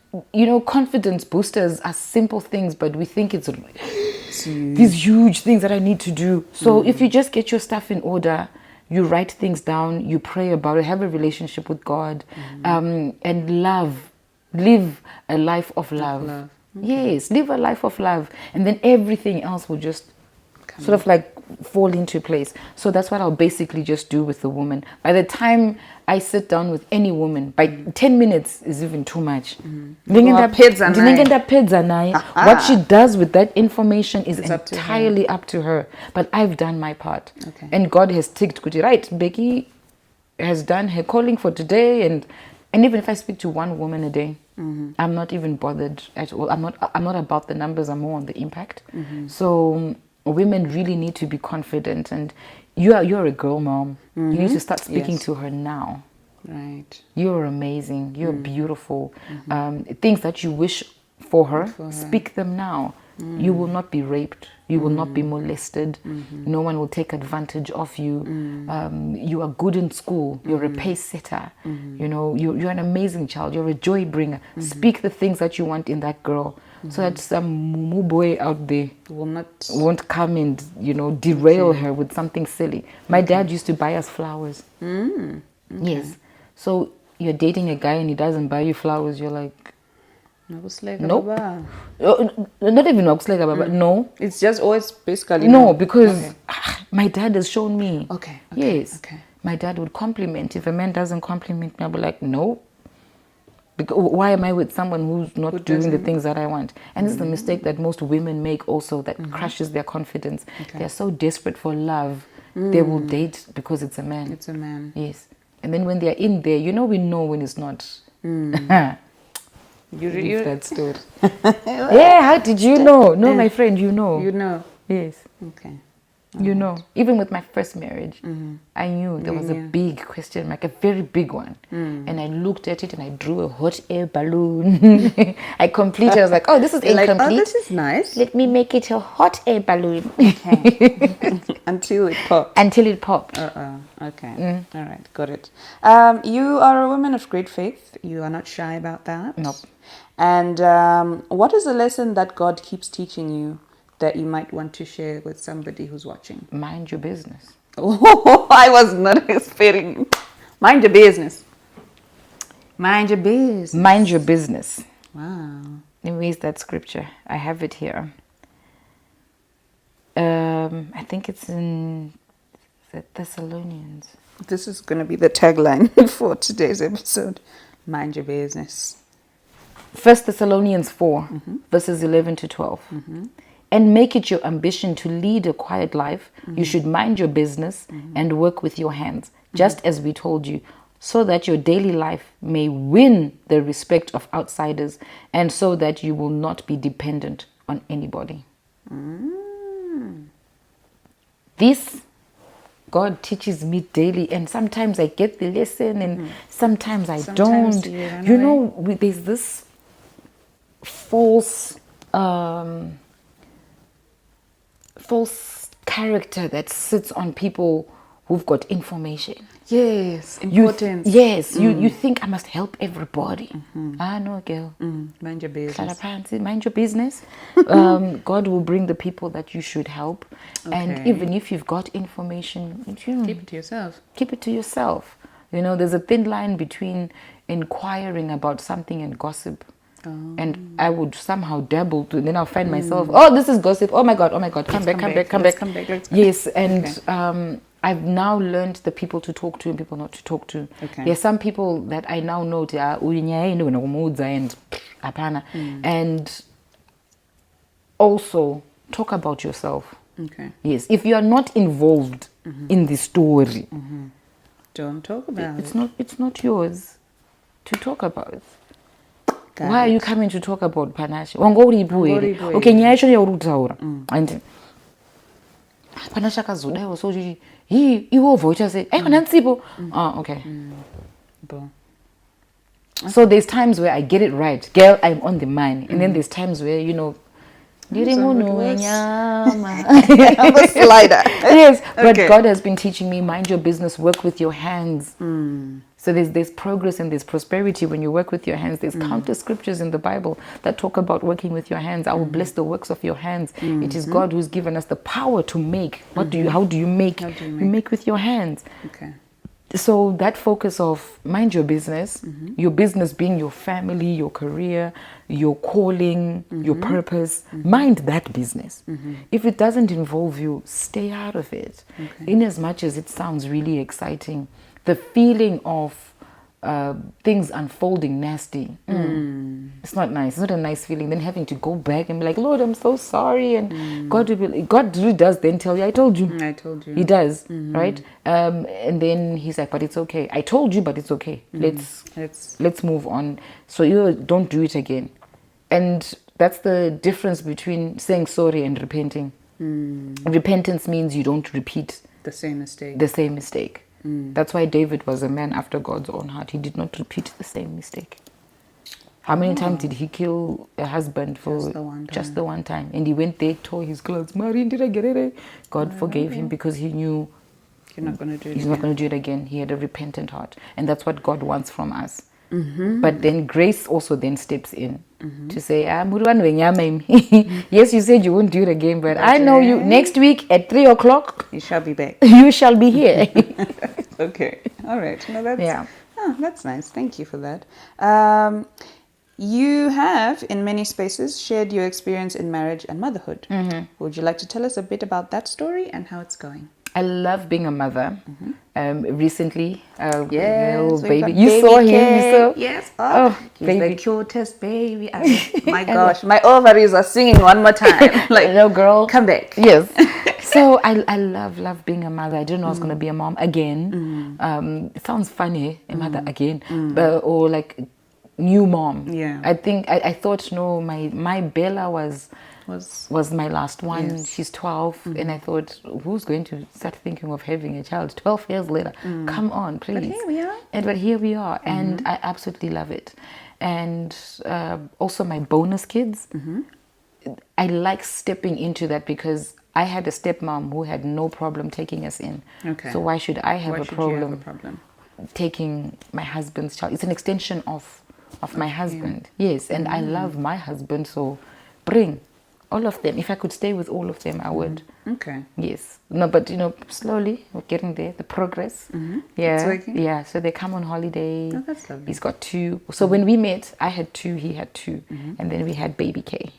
Speaker 2: confidence boosters are simple things, but we think it's these huge things that I need to do. So if you just get your stuff in order, you write things down, you pray about it, have a relationship with God, and live a life of love. Okay. Yes, live a life of love. And then everything else will just sort of like fall into place. So that's what I'll basically just do with the woman. By the time I sit down with any woman, by 10 minutes is even too much. What she does with that information is entirely up to her. But I've done my part. Okay. And God has ticked, right? Becky has done her calling for today. And even if I speak to one woman a day, I'm not even bothered at all. I'm not about the numbers. I'm more on the impact. So women really need to be confident, and you're a girl, mom. You need to start speaking to her now. Right. You're amazing. You're beautiful. Things that you wish for her, speak them now. You will not be raped. You will not be molested. No one will take advantage of you. You are good in school. You're a pace setter. You're an amazing child. You're a joy bringer. Speak the things that you want in that girl, so that some mumu boy out there won't come and derail her with something silly. My dad used to buy us flowers. Yes. So you're dating a guy and he doesn't buy you flowers. You're like, nope. Not even no.
Speaker 1: It's just always basically
Speaker 2: no, because my dad has shown me.
Speaker 1: Okay.
Speaker 2: Yes. Okay. My dad would compliment. If a man doesn't compliment me, I'll be like, no. Because why am I with someone who's not doing the things that I want? And this is the mistake that most women make also, that crushes their confidence. They're so desperate for love, they will date because it's a man.
Speaker 1: It's a man.
Speaker 2: Yes. And then when they're in there, we know when it's not. Leave that story. Yeah, how did you know? No, my friend, you know.
Speaker 1: You know.
Speaker 2: Yes.
Speaker 1: Okay.
Speaker 2: You know, even with my first marriage, I knew there was a big question mark, a very big one. And I looked at it and I drew a hot air balloon. I completed. I was like, oh, this is incomplete.
Speaker 1: Like, oh, this is nice.
Speaker 2: Let me make it a hot air balloon.
Speaker 1: Okay. Until it popped.
Speaker 2: Until it popped.
Speaker 1: Okay. All right. Got it. You are a woman of great faith. You are not shy about that.
Speaker 2: Nope.
Speaker 1: And what is a lesson that God keeps teaching you that you might want to share with somebody who's watching?
Speaker 2: Mind your business.
Speaker 1: Oh, I was not expecting. Mind your business. Mind your business.
Speaker 2: Mind your business.
Speaker 1: Wow.
Speaker 2: Where's that scripture? I have it here. I think it's in the Thessalonians.
Speaker 1: This is going to be the tagline for today's episode. Mind your business.
Speaker 2: 1 Thessalonians 4, verses 11 to 12. And make it your ambition to lead a quiet life. You should mind your business and work with your hands, just as we told you, so that your daily life may win the respect of outsiders and so that you will not be dependent on anybody. This God teaches me daily, and sometimes I get the lesson and sometimes I don't. You know, there's this false character that sits on people who've got information.
Speaker 1: Yes, importance.
Speaker 2: You think I must help everybody. No, girl.
Speaker 1: Mind your business.
Speaker 2: Mind your business. God will bring the people that you should help. And even if you've got information,
Speaker 1: keep it to yourself.
Speaker 2: Keep it to yourself. You know, there's a thin line between inquiring about something and gossip. And I would somehow dabble and then I'll find myself, oh, this is gossip. Oh my God, come back. Yes, and I've now learned the people to talk to and people not to talk to. There are some people that I now know and also talk about yourself. Yes, if you are not involved in the story,
Speaker 1: don't talk about it.
Speaker 2: It's not yours to talk about. Why are you coming to talk about Panashe? Okay, nyaya yacho yauri kutaura. And Panashe akazodaiwo so kuti iwe ubva uchase aiwana ntsipo. Okay. So there's times where I get it right. Girl, I'm on the money. And then there's times where, you know, I'm
Speaker 1: a slider.
Speaker 2: Yes, but God has been teaching me, mind your business, work with your hands. So there's progress and there's prosperity when you work with your hands. There's countless scriptures in the Bible that talk about working with your hands. I will bless the works of your hands. It is God who's given us the power to make. How do you make? You make with your hands. So that focus of mind your business, your business being your family, your career, your calling, your purpose, mind that business. If it doesn't involve you, stay out of it. In as much as it sounds really exciting, the feeling of things unfolding nasty, it's not nice. It's not a nice feeling. Then having to go back and be like, Lord, I'm so sorry. And God really does then tell you, I told you. He does, right? And then he's like, but it's okay. I told you, but it's okay. Let's move on. So you don't do it again. And that's the difference between saying sorry and repenting. Repentance means you don't repeat
Speaker 1: the same mistake.
Speaker 2: That's why David was a man after God's own heart. He did not repeat the same mistake. How many times did he kill a husband for just the one time? And he went there, tore his clothes. God forgave him because he knew he's not going to do it again. He had a repentant heart. And that's what God wants from us. But then grace also then steps in to say, yes, you said you won't do it again, but I know you next week at 3:00
Speaker 1: you shall be back.
Speaker 2: You shall be here.
Speaker 1: Okay. All right. No, that's nice. Thank you for that. You have in many spaces shared your experience in marriage and motherhood. Would you like to tell us a bit about that story and how it's going?
Speaker 2: I love being a mother. Recently,
Speaker 1: yes,
Speaker 2: baby. You saw him. You saw.
Speaker 1: Yes.
Speaker 2: He's
Speaker 1: baby. The cutest baby. My gosh, my ovaries are singing one more time. Like,
Speaker 2: no, girl,
Speaker 1: come back.
Speaker 2: Yes. So I love being a mother. I didn't know I was going to be a mom again. It sounds funny, a mother again, or like new mom.
Speaker 1: Yeah.
Speaker 2: I think I thought no, my Bella was my last one.
Speaker 1: Yes.
Speaker 2: She's 12, and I thought, who's going to start thinking of having a child 12 years later? Come on, please.
Speaker 1: But here we are.
Speaker 2: But here we are, and I absolutely love it. And also my bonus kids, I like stepping into that because I had a stepmom who had no problem taking us in.
Speaker 1: Okay.
Speaker 2: So why should I have
Speaker 1: Why
Speaker 2: a
Speaker 1: should you
Speaker 2: problem?
Speaker 1: have a problem?
Speaker 2: Taking my husband's child? It's an extension of my husband. Yes, and I love my husband, so bring all of them. If I could stay with all of them, I would.
Speaker 1: Okay.
Speaker 2: Yes. No, but slowly we're getting there. The progress. Yeah.
Speaker 1: It's working?
Speaker 2: Yeah. So they come on holiday.
Speaker 1: Oh, that's lovely.
Speaker 2: He's got 2. So when we met, I had 2, he had 2, and then we had baby K.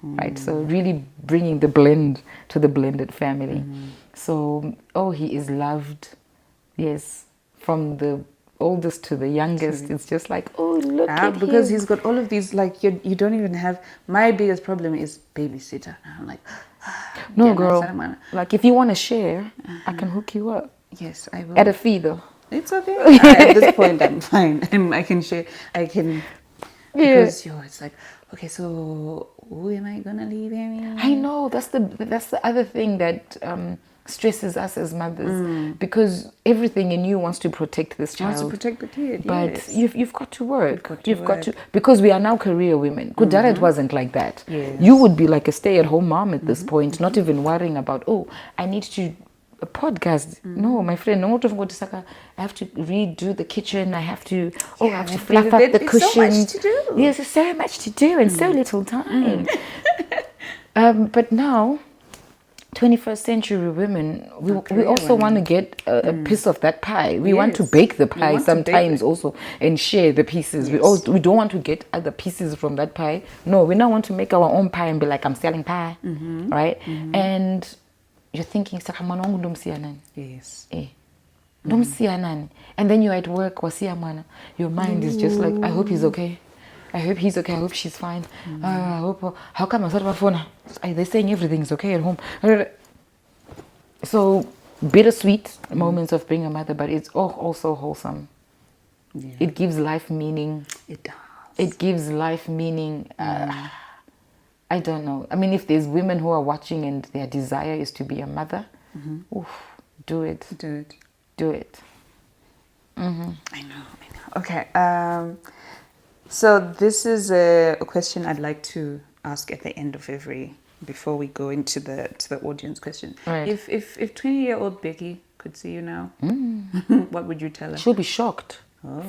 Speaker 2: Right. So really bringing the blend to the blended family. So he is loved. Yes. From the oldest to the youngest, it's just like, oh, look at
Speaker 1: because
Speaker 2: him.
Speaker 1: he's got all of these, like, you don't even have. My biggest problem is babysitter. I'm like,
Speaker 2: No,
Speaker 1: yeah,
Speaker 2: girl.
Speaker 1: that's what I'm
Speaker 2: Like, if you want to share, I can hook you up
Speaker 1: yes, I will.
Speaker 2: at a fee, though.
Speaker 1: It's okay. At this point, I'm fine. I can share. I can.
Speaker 2: Yeah.
Speaker 1: Because it's like, okay, so who am I gonna leave him?
Speaker 2: I know that's the other thing that stresses us as mothers, because everything in you wants to protect this child.
Speaker 1: Wants to protect the kid,
Speaker 2: but
Speaker 1: yes.
Speaker 2: you've got to work.
Speaker 1: You've got to
Speaker 2: Because we are now career women. Kudara it wasn't like that.
Speaker 1: Yes.
Speaker 2: You would be like a stay-at-home mom at this point, not even worrying about I need to a podcast. No, my friend, no, I have to redo the kitchen. I have to I have to fluff up the cushion.
Speaker 1: So much to do.
Speaker 2: Yes, there's so much to do and so little time. But now, 21st century women, we also want to get a piece of that pie. We want to
Speaker 1: Yes.
Speaker 2: bake the
Speaker 1: We
Speaker 2: pie
Speaker 1: want to bake
Speaker 2: sometimes
Speaker 1: it.
Speaker 2: also and share the pieces.
Speaker 1: Yes.
Speaker 2: We don't want to get other pieces from that pie. No, we now want to make our own pie and be like, I'm selling pie, right? And you're thinking,
Speaker 1: Yes.
Speaker 2: and then you're at work, your mind is just like, I hope he's okay. I hope he's okay. I hope she's fine. I hope. How come I thought about phone? They're saying everything's okay at home. So bittersweet moments of being a mother, but it's also wholesome.
Speaker 1: Yeah.
Speaker 2: It gives life meaning.
Speaker 1: It does.
Speaker 2: It gives life meaning. I don't know. I mean, if there's women who are watching and their desire is to be a mother, oof, do it.
Speaker 1: Do it.
Speaker 2: Do it.
Speaker 1: I know. Okay. So this is a question I'd like to ask at the end of before we go into the audience question.
Speaker 2: Right.
Speaker 1: If 20-year-old Becky could see you now, what would you tell her?
Speaker 2: She'll be shocked.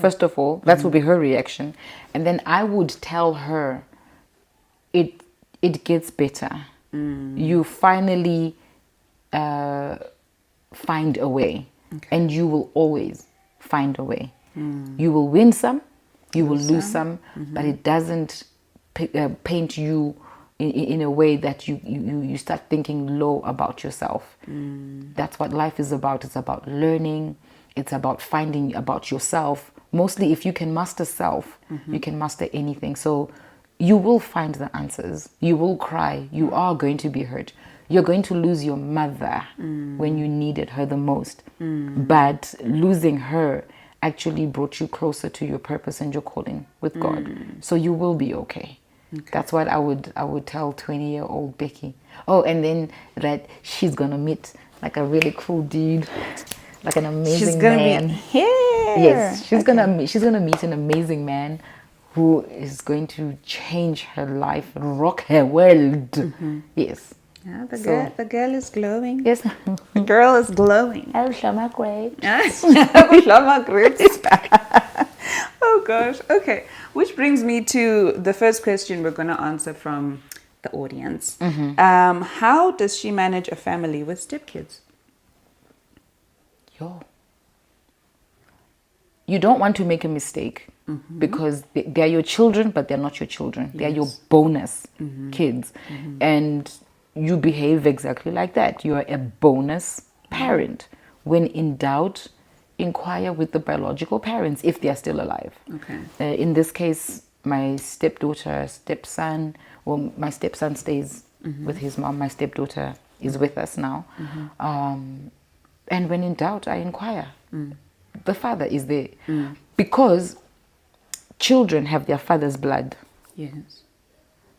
Speaker 2: First of all, that will be her reaction. And then I would tell her, it gets better. You finally find a way. Okay. And you will always find a way. You will win some, you will lose some, but it doesn't paint you in a way that you start thinking low about yourself. That's what life is about. It's about learning. It's about finding about yourself. Mostly if you can master self, you can master anything. So you will find the answers. You will cry. You are going to be hurt. You're going to lose your mother when you needed her the most. But losing her actually brought you closer to your purpose and your calling with God. So you will be okay. That's what I would tell 20-year-old Becky. Oh, and then that she's gonna meet like a really cool dude, like an amazing man. Yes, she's gonna meet an amazing man who is going to change her life, rock her world. Yes.
Speaker 1: Yeah, the girl is glowing.
Speaker 2: Yes.
Speaker 1: The girl is glowing.
Speaker 2: I will show my grapes.
Speaker 1: Oh gosh. Okay. Which brings me to the first question we're going to answer from the audience. How does she manage a family with stepkids?
Speaker 2: You don't want to make a mistake because they're your children, but they're not your children. They're your bonus kids. And you behave exactly like that. You are a bonus parent. When in doubt, inquire with the biological parents if they are still alive.
Speaker 1: Okay.
Speaker 2: In this case, my stepson, well, my stepson stays with his mom. My stepdaughter is with us now. And when in doubt, I inquire. The father is there. Because children have their father's blood.
Speaker 1: Yes.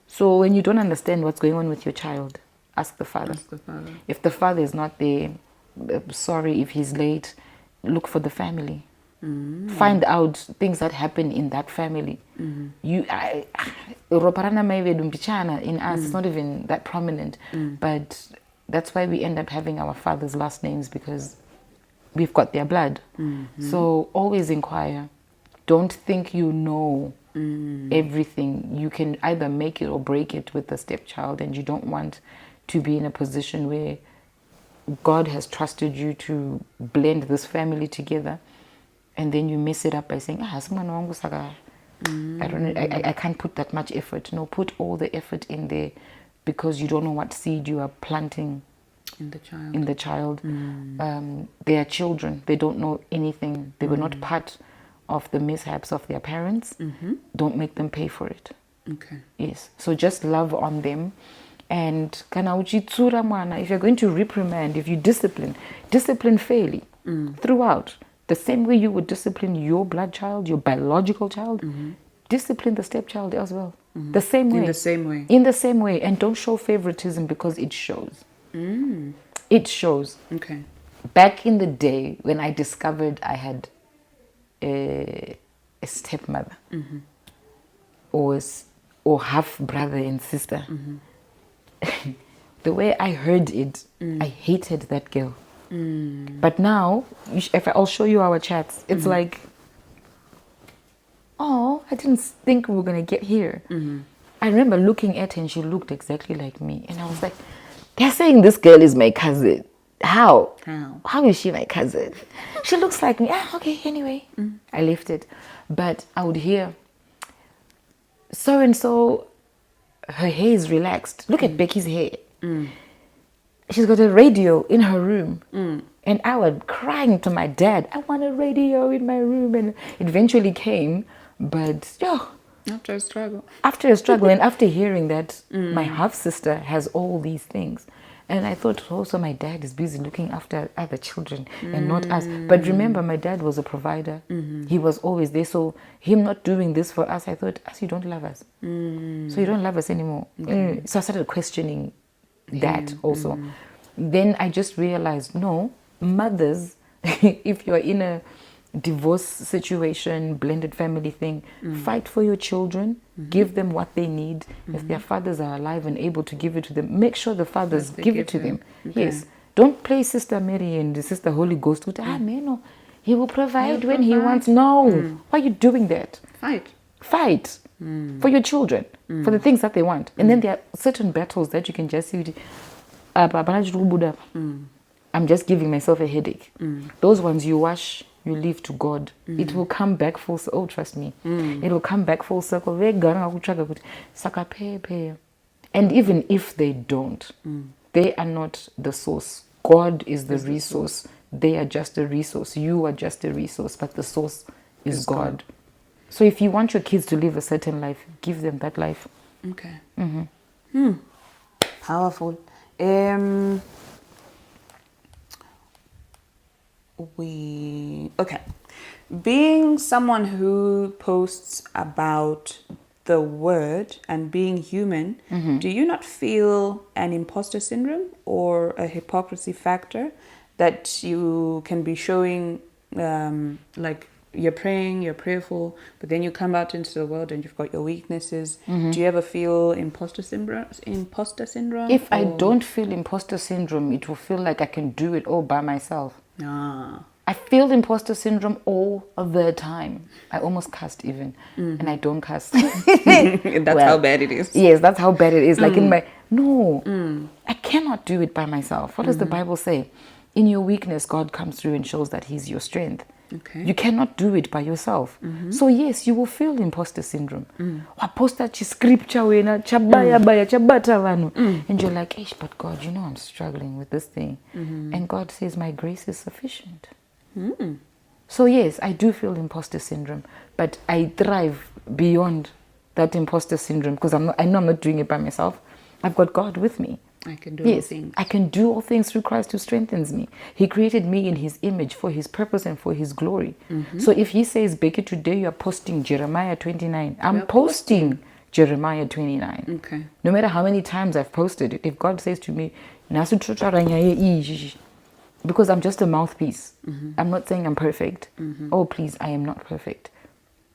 Speaker 2: So when you don't understand what's going on with your child, ask the father.
Speaker 1: Ask the father.
Speaker 2: If the father is not there, sorry if he's late, look for the family. Find out things that happen in that family. Roparana in us, it's not even that prominent, but that's why we end up having our father's last names, because we've got their blood. So always inquire. Don't think you know everything. You can either make it or break it with the stepchild, and you don't want to be in a position where God has trusted you to blend this family together, and then you mess it up by saying, I don't know, I can't put that much effort. No, put all the effort in there, because you don't know what seed you are planting
Speaker 1: in the child.
Speaker 2: They are children. They don't know anything. They were not part of the mishaps of their parents. Don't make them pay for it.
Speaker 1: Okay.
Speaker 2: Yes. So just love on them. And if you're going to reprimand, if you discipline fairly throughout. The same way you would discipline your blood child, your biological child, discipline the stepchild as well. The same way.
Speaker 1: In the same way.
Speaker 2: In the same way. And don't show favoritism, because it shows. It shows.
Speaker 1: Okay.
Speaker 2: Back in the day when I discovered I had a stepmother or half brother and sister, the way I heard it, I hated that girl. But now, I'll show you our chats, it's like, oh, I didn't think we were going to get here. I remember looking at her and she looked exactly like me. And I was like, they're saying this girl is my cousin. How? How is she my cousin? She looks like me. Okay, anyway. I left it. But I would hear, so-and-so, her hair is relaxed. Look at Becky's hair. She's got a radio in her room. And I was crying to my dad, I want a radio in my room. And it eventually came. But,
Speaker 1: after a struggle.
Speaker 2: And after hearing that my half-sister has all these things. And I thought also my dad is busy looking after other children and not us. But remember, my dad was a provider. He was always there. So him not doing this for us, I thought, you don't love us. So you don't love us anymore. So I started questioning that also. Then I just realized, no, mothers, if you're in a divorce situation, blended family thing, fight for your children, give them what they need. If their fathers are alive and able to give it to them, make sure the fathers give it to them. Okay. Yes. Don't play Sister Mary and Sister Holy Ghost with, man, he will provide when he wants. No. Why are you doing that? Fight for your children, for the things that they want. And then there are certain battles that you can just see. I'm just giving myself a headache. Those ones you wash, you leave to God. It will come back full circle. Oh, trust me. It will come back full circle. And even if they don't, they are not the source. God is the resource. They are just a resource. You are just a resource, but the source is God. So if you want your kids to live a certain life, give them that life.
Speaker 1: Okay. Powerful. Being someone who posts about the word and being human, do you not feel an imposter syndrome or a hypocrisy factor that you can be showing, like you're praying, you're prayerful, but then you come out into the world and you've got your weaknesses? Do you ever feel imposter syndrome?
Speaker 2: If I don't feel imposter syndrome, it will feel like I can do it all by myself. I feel imposter syndrome all the time. I almost cussed even, and I don't cuss.
Speaker 1: That's how bad it is.
Speaker 2: Yes, that's how bad it is. Like in my, I cannot do it by myself. What does the Bible say? In your weakness, God comes through and shows that He's your strength.
Speaker 1: Okay.
Speaker 2: You cannot do it by yourself. So yes, you will feel imposter syndrome. Waposta scripture wena chabaya baya chabata vanu, and you're like, but God, you know I'm struggling with this thing, and God says my grace is sufficient. So yes, I do feel imposter syndrome, but I thrive beyond that imposter syndrome because I know I'm not doing it by myself. I've got God with me.
Speaker 1: I can do all
Speaker 2: Yes,
Speaker 1: things.
Speaker 2: I can do all things through Christ who strengthens me. He created me in his image for his purpose and for his glory. So if he says, Becky, today you are posting Jeremiah 29, I'm posting Jeremiah 29.
Speaker 1: Okay.
Speaker 2: No matter how many times I've posted it, if God says to me, because I'm just a mouthpiece. I'm not saying I'm perfect. Oh, please, I am not perfect.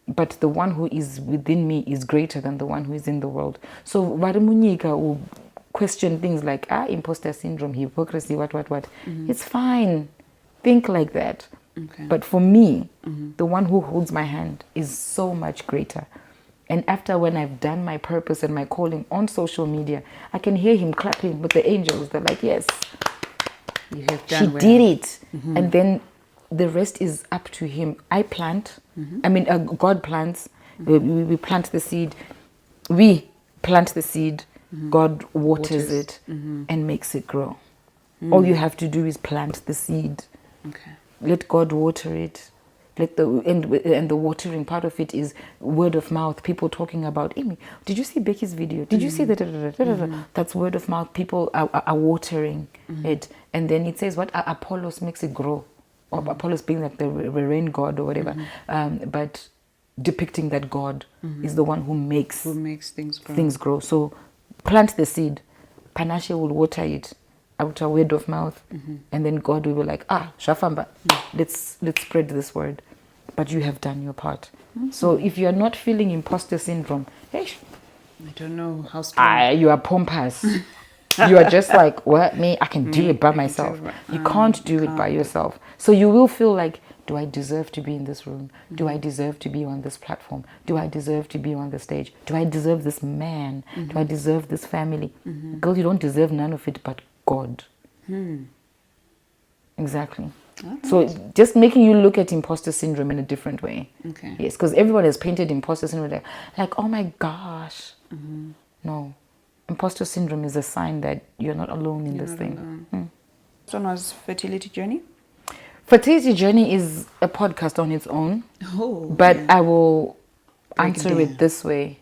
Speaker 2: But the one who is within me is greater than the one who is in the world. So Varimunyika will question things like imposter syndrome, hypocrisy, what. It's fine. Think like that.
Speaker 1: Okay.
Speaker 2: But for me, the one who holds my hand is so much greater. And after when I've done my purpose and my calling on social media, I can hear him clapping with the angels. They're like, yes,
Speaker 1: You have done
Speaker 2: she
Speaker 1: well.
Speaker 2: did it. And then the rest is up to him. I plant. I mean, God plants. We plant the seed. We plant the seed. God waters it and makes it grow. All you have to do is plant the seed.
Speaker 1: Okay.
Speaker 2: Let God water it. Let and the watering part of it is word of mouth. People talking about, Amy, did you see Becky's video? Did you see that? That's word of mouth. People are watering it. And then it says what? Apollos makes it grow. Or Apollos being like the rain god or whatever. But depicting that God is the one who makes
Speaker 1: things grow.
Speaker 2: So plant the seed. Panashe will water it out a word of mouth. And then God will be like, Shafamba, let's spread this word. But you have done your part. So if you are not feeling imposter syndrome, hey,
Speaker 1: I don't know how strong.
Speaker 2: you are pompous. You are just like, what, me? I can do it by myself. You can't do it by yourself. So you will feel like, do I deserve to be in this room? Do I deserve to be on this platform? Do I deserve to be on the stage? Do I deserve this man? Do I deserve this family? Girl, you don't deserve none of it but God. Exactly.
Speaker 1: Alright.
Speaker 2: So just making you look at imposter syndrome in a different way.
Speaker 1: Okay.
Speaker 2: Yes, because everyone has painted imposter syndrome like, oh my gosh. No. Imposter syndrome is a sign that you're not alone in this thing.
Speaker 1: This one was Fertility Journey.
Speaker 2: Fertility Journey is a podcast on its own.
Speaker 1: Oh.
Speaker 2: But
Speaker 1: yeah.
Speaker 2: I will
Speaker 1: Break it
Speaker 2: answer
Speaker 1: down.
Speaker 2: it this way.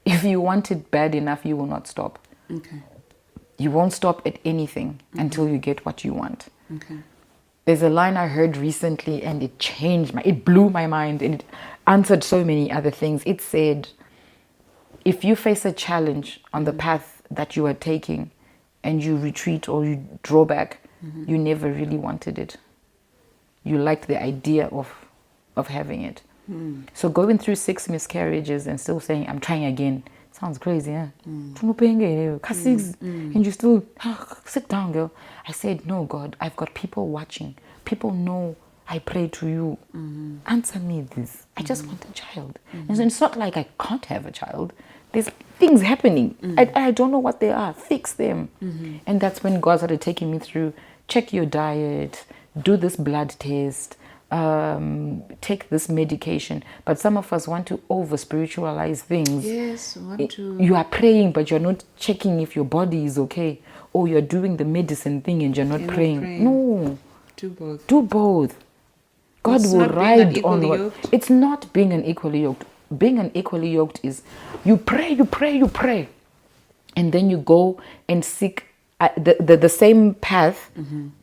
Speaker 2: If you want it bad enough, you will not stop.
Speaker 1: Okay.
Speaker 2: You won't stop at anything until you get what you want.
Speaker 1: Okay.
Speaker 2: There's a line I heard recently and it blew my mind and it answered so many other things. It said, if you face a challenge on the path that you are taking and you retreat or you draw back, you never really wanted it. You liked the idea of having it. So going through 6 miscarriages and still saying, I'm trying again, sounds crazy, huh? And you still, sit down, girl. I said, no, God, I've got people watching. People know I pray to you. Answer me this. I just want a child. And so it's not like I can't have a child. There's things happening. I don't know what they are. Fix them. And that's when God started taking me through, check your diet, do this blood test, take this medication. But some of us want to over spiritualize things.
Speaker 1: Yes,
Speaker 2: You are praying, but you're not checking if your body is okay. Or you're doing the medicine thing and you're not praying. No.
Speaker 1: Do both.
Speaker 2: Do both. God
Speaker 1: It's
Speaker 2: will
Speaker 1: not being
Speaker 2: ride on what.
Speaker 1: unequally yoked.
Speaker 2: It's not being an equally yoked. Being an equally yoked is you pray, and then you go and seek the same path,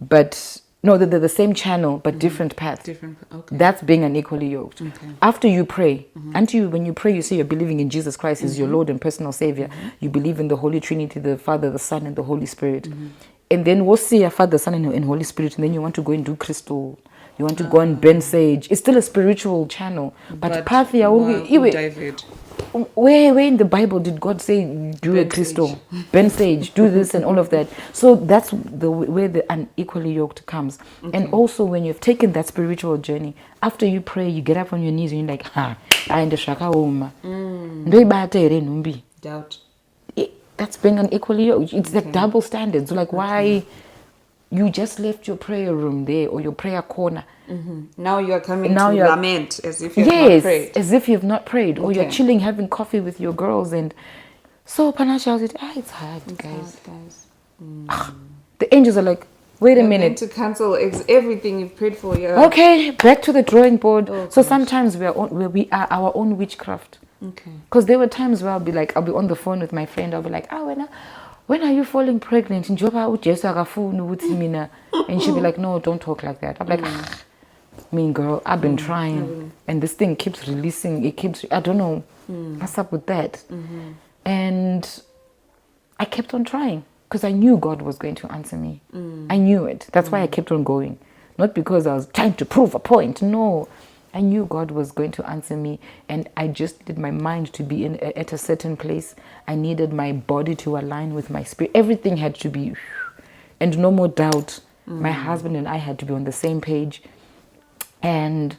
Speaker 2: but no, the same channel, but different path.
Speaker 1: Different. Okay.
Speaker 2: That's being an equally yoked.
Speaker 1: Okay.
Speaker 2: After you pray, when you pray, you say you're believing in Jesus Christ as your Lord and personal Savior. You believe in the Holy Trinity, the Father, the Son, and the Holy Spirit. And then we'll see your Father, Son, and Holy Spirit, and then you want to go and do crystal. You want to go and burn sage. It's still a spiritual channel. But path here, where in the Bible did God say do
Speaker 1: Burn
Speaker 2: a crystal, burn sage, do this and all of that? So that's where the unequally yoked comes. And also when you've taken that spiritual journey, after you pray, you get up on your knees and you're like, I am the shaka uma.
Speaker 1: Doubt.
Speaker 2: That's being unequally yoked. It's like double standards. Like why you just left your prayer room there or your prayer corner.
Speaker 1: Now you are coming to lament as if you have not prayed.
Speaker 2: As if you've not prayed. Or you're chilling, having coffee with your girls. And so Panashe, I said, it's hard, guys. The angels are like, wait a minute.
Speaker 1: To cancel everything you've prayed for. Yeah.
Speaker 2: Okay, back to the drawing board. So sometimes we are our own witchcraft.
Speaker 1: Okay.
Speaker 2: Because there were times where I'll be on the phone with my friend. I'll be like, when are you falling pregnant? And she'll be like, no, don't talk like that. I'm like, mean girl, I've been trying. And this thing keeps releasing. I don't know. What's up with that? And I kept on trying because I knew God was going to answer me. I knew it. That's why I kept on going. Not because I was trying to prove a point. No. I knew God was going to answer me, and I just needed my mind to be at a certain place. I needed my body to align with my spirit. Everything had to be, and no more doubt. My husband and I had to be on the same page, and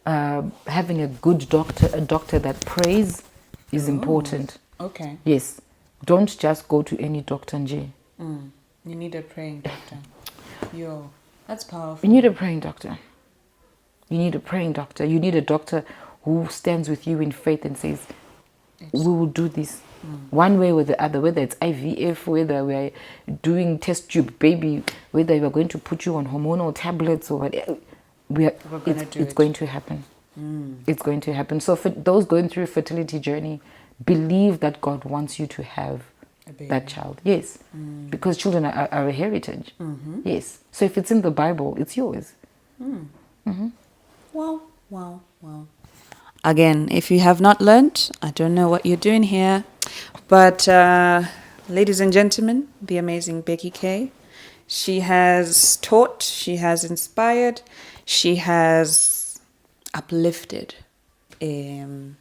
Speaker 2: having a good doctor, a doctor that prays, is important.
Speaker 1: Okay.
Speaker 2: Yes, don't just go to any doctor, Nje.
Speaker 1: You need a praying doctor. Yo, that's powerful.
Speaker 2: You need a praying doctor. You need a praying doctor. You need a doctor who stands with you in faith and says, we will do this one way or the other, whether it's IVF, whether we're doing test tube baby, whether we're going to put you on hormonal tablets or whatever. It's going to happen. It's going to happen. So for those going through a fertility journey, believe that God wants you to have that child. Yes. Because children are a heritage. Yes. So if it's in the Bible, it's yours.
Speaker 1: Wow. Again, if you have not learned, I don't know what you're doing here. But ladies and gentlemen, the amazing Becky K. She has taught, she has inspired, she has uplifted me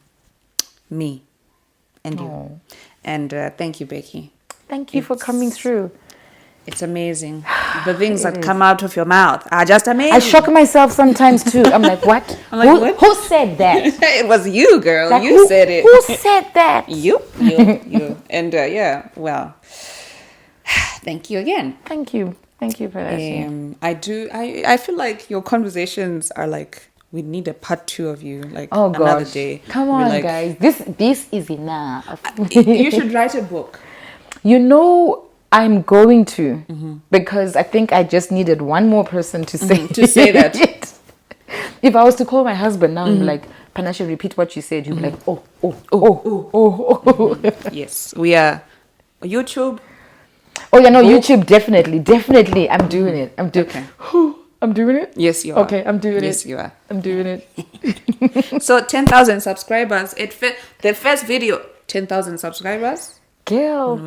Speaker 1: and you. And thank you, Becky.
Speaker 2: Thank you for coming through.
Speaker 1: It's amazing. The things that come out of your mouth are just amazing.
Speaker 2: I shock myself sometimes too. I'm like, what?
Speaker 1: I'm like, what?
Speaker 2: Who said that?
Speaker 1: It was you, girl.
Speaker 2: Like,
Speaker 1: you said it.
Speaker 2: Who said that?
Speaker 1: You. And yeah, well, thank you again.
Speaker 2: Thank you, Panashe.
Speaker 1: I feel like your conversations are like, we need a part 2 of you, like
Speaker 2: Oh
Speaker 1: another
Speaker 2: gosh.
Speaker 1: day.
Speaker 2: Come
Speaker 1: We're
Speaker 2: on,
Speaker 1: like,
Speaker 2: guys. This is enough.
Speaker 1: You should write a book.
Speaker 2: You know, I'm going to, because I think I just needed one more person to say
Speaker 1: that.
Speaker 2: If I was to call my husband now and be like, Panashe, repeat what you said, you'd be like, oh.
Speaker 1: Yes, we are YouTube.
Speaker 2: Oh yeah, no, YouTube, definitely. I'm doing it. I'm doing.
Speaker 1: Okay.
Speaker 2: I'm doing it.
Speaker 1: Yes, you are.
Speaker 2: Okay, I'm doing it.
Speaker 1: Yes, you are.
Speaker 2: I'm doing it.
Speaker 1: So 10,000 subscribers. The first video, 10,000 subscribers.
Speaker 2: Girl.
Speaker 1: All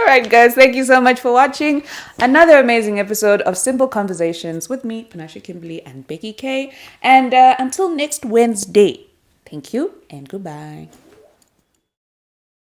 Speaker 1: right, guys. Thank you so much for watching another amazing episode of Simple Conversations with me, Panashe, Kimberley, and Becky K. And until next Wednesday, thank you and goodbye.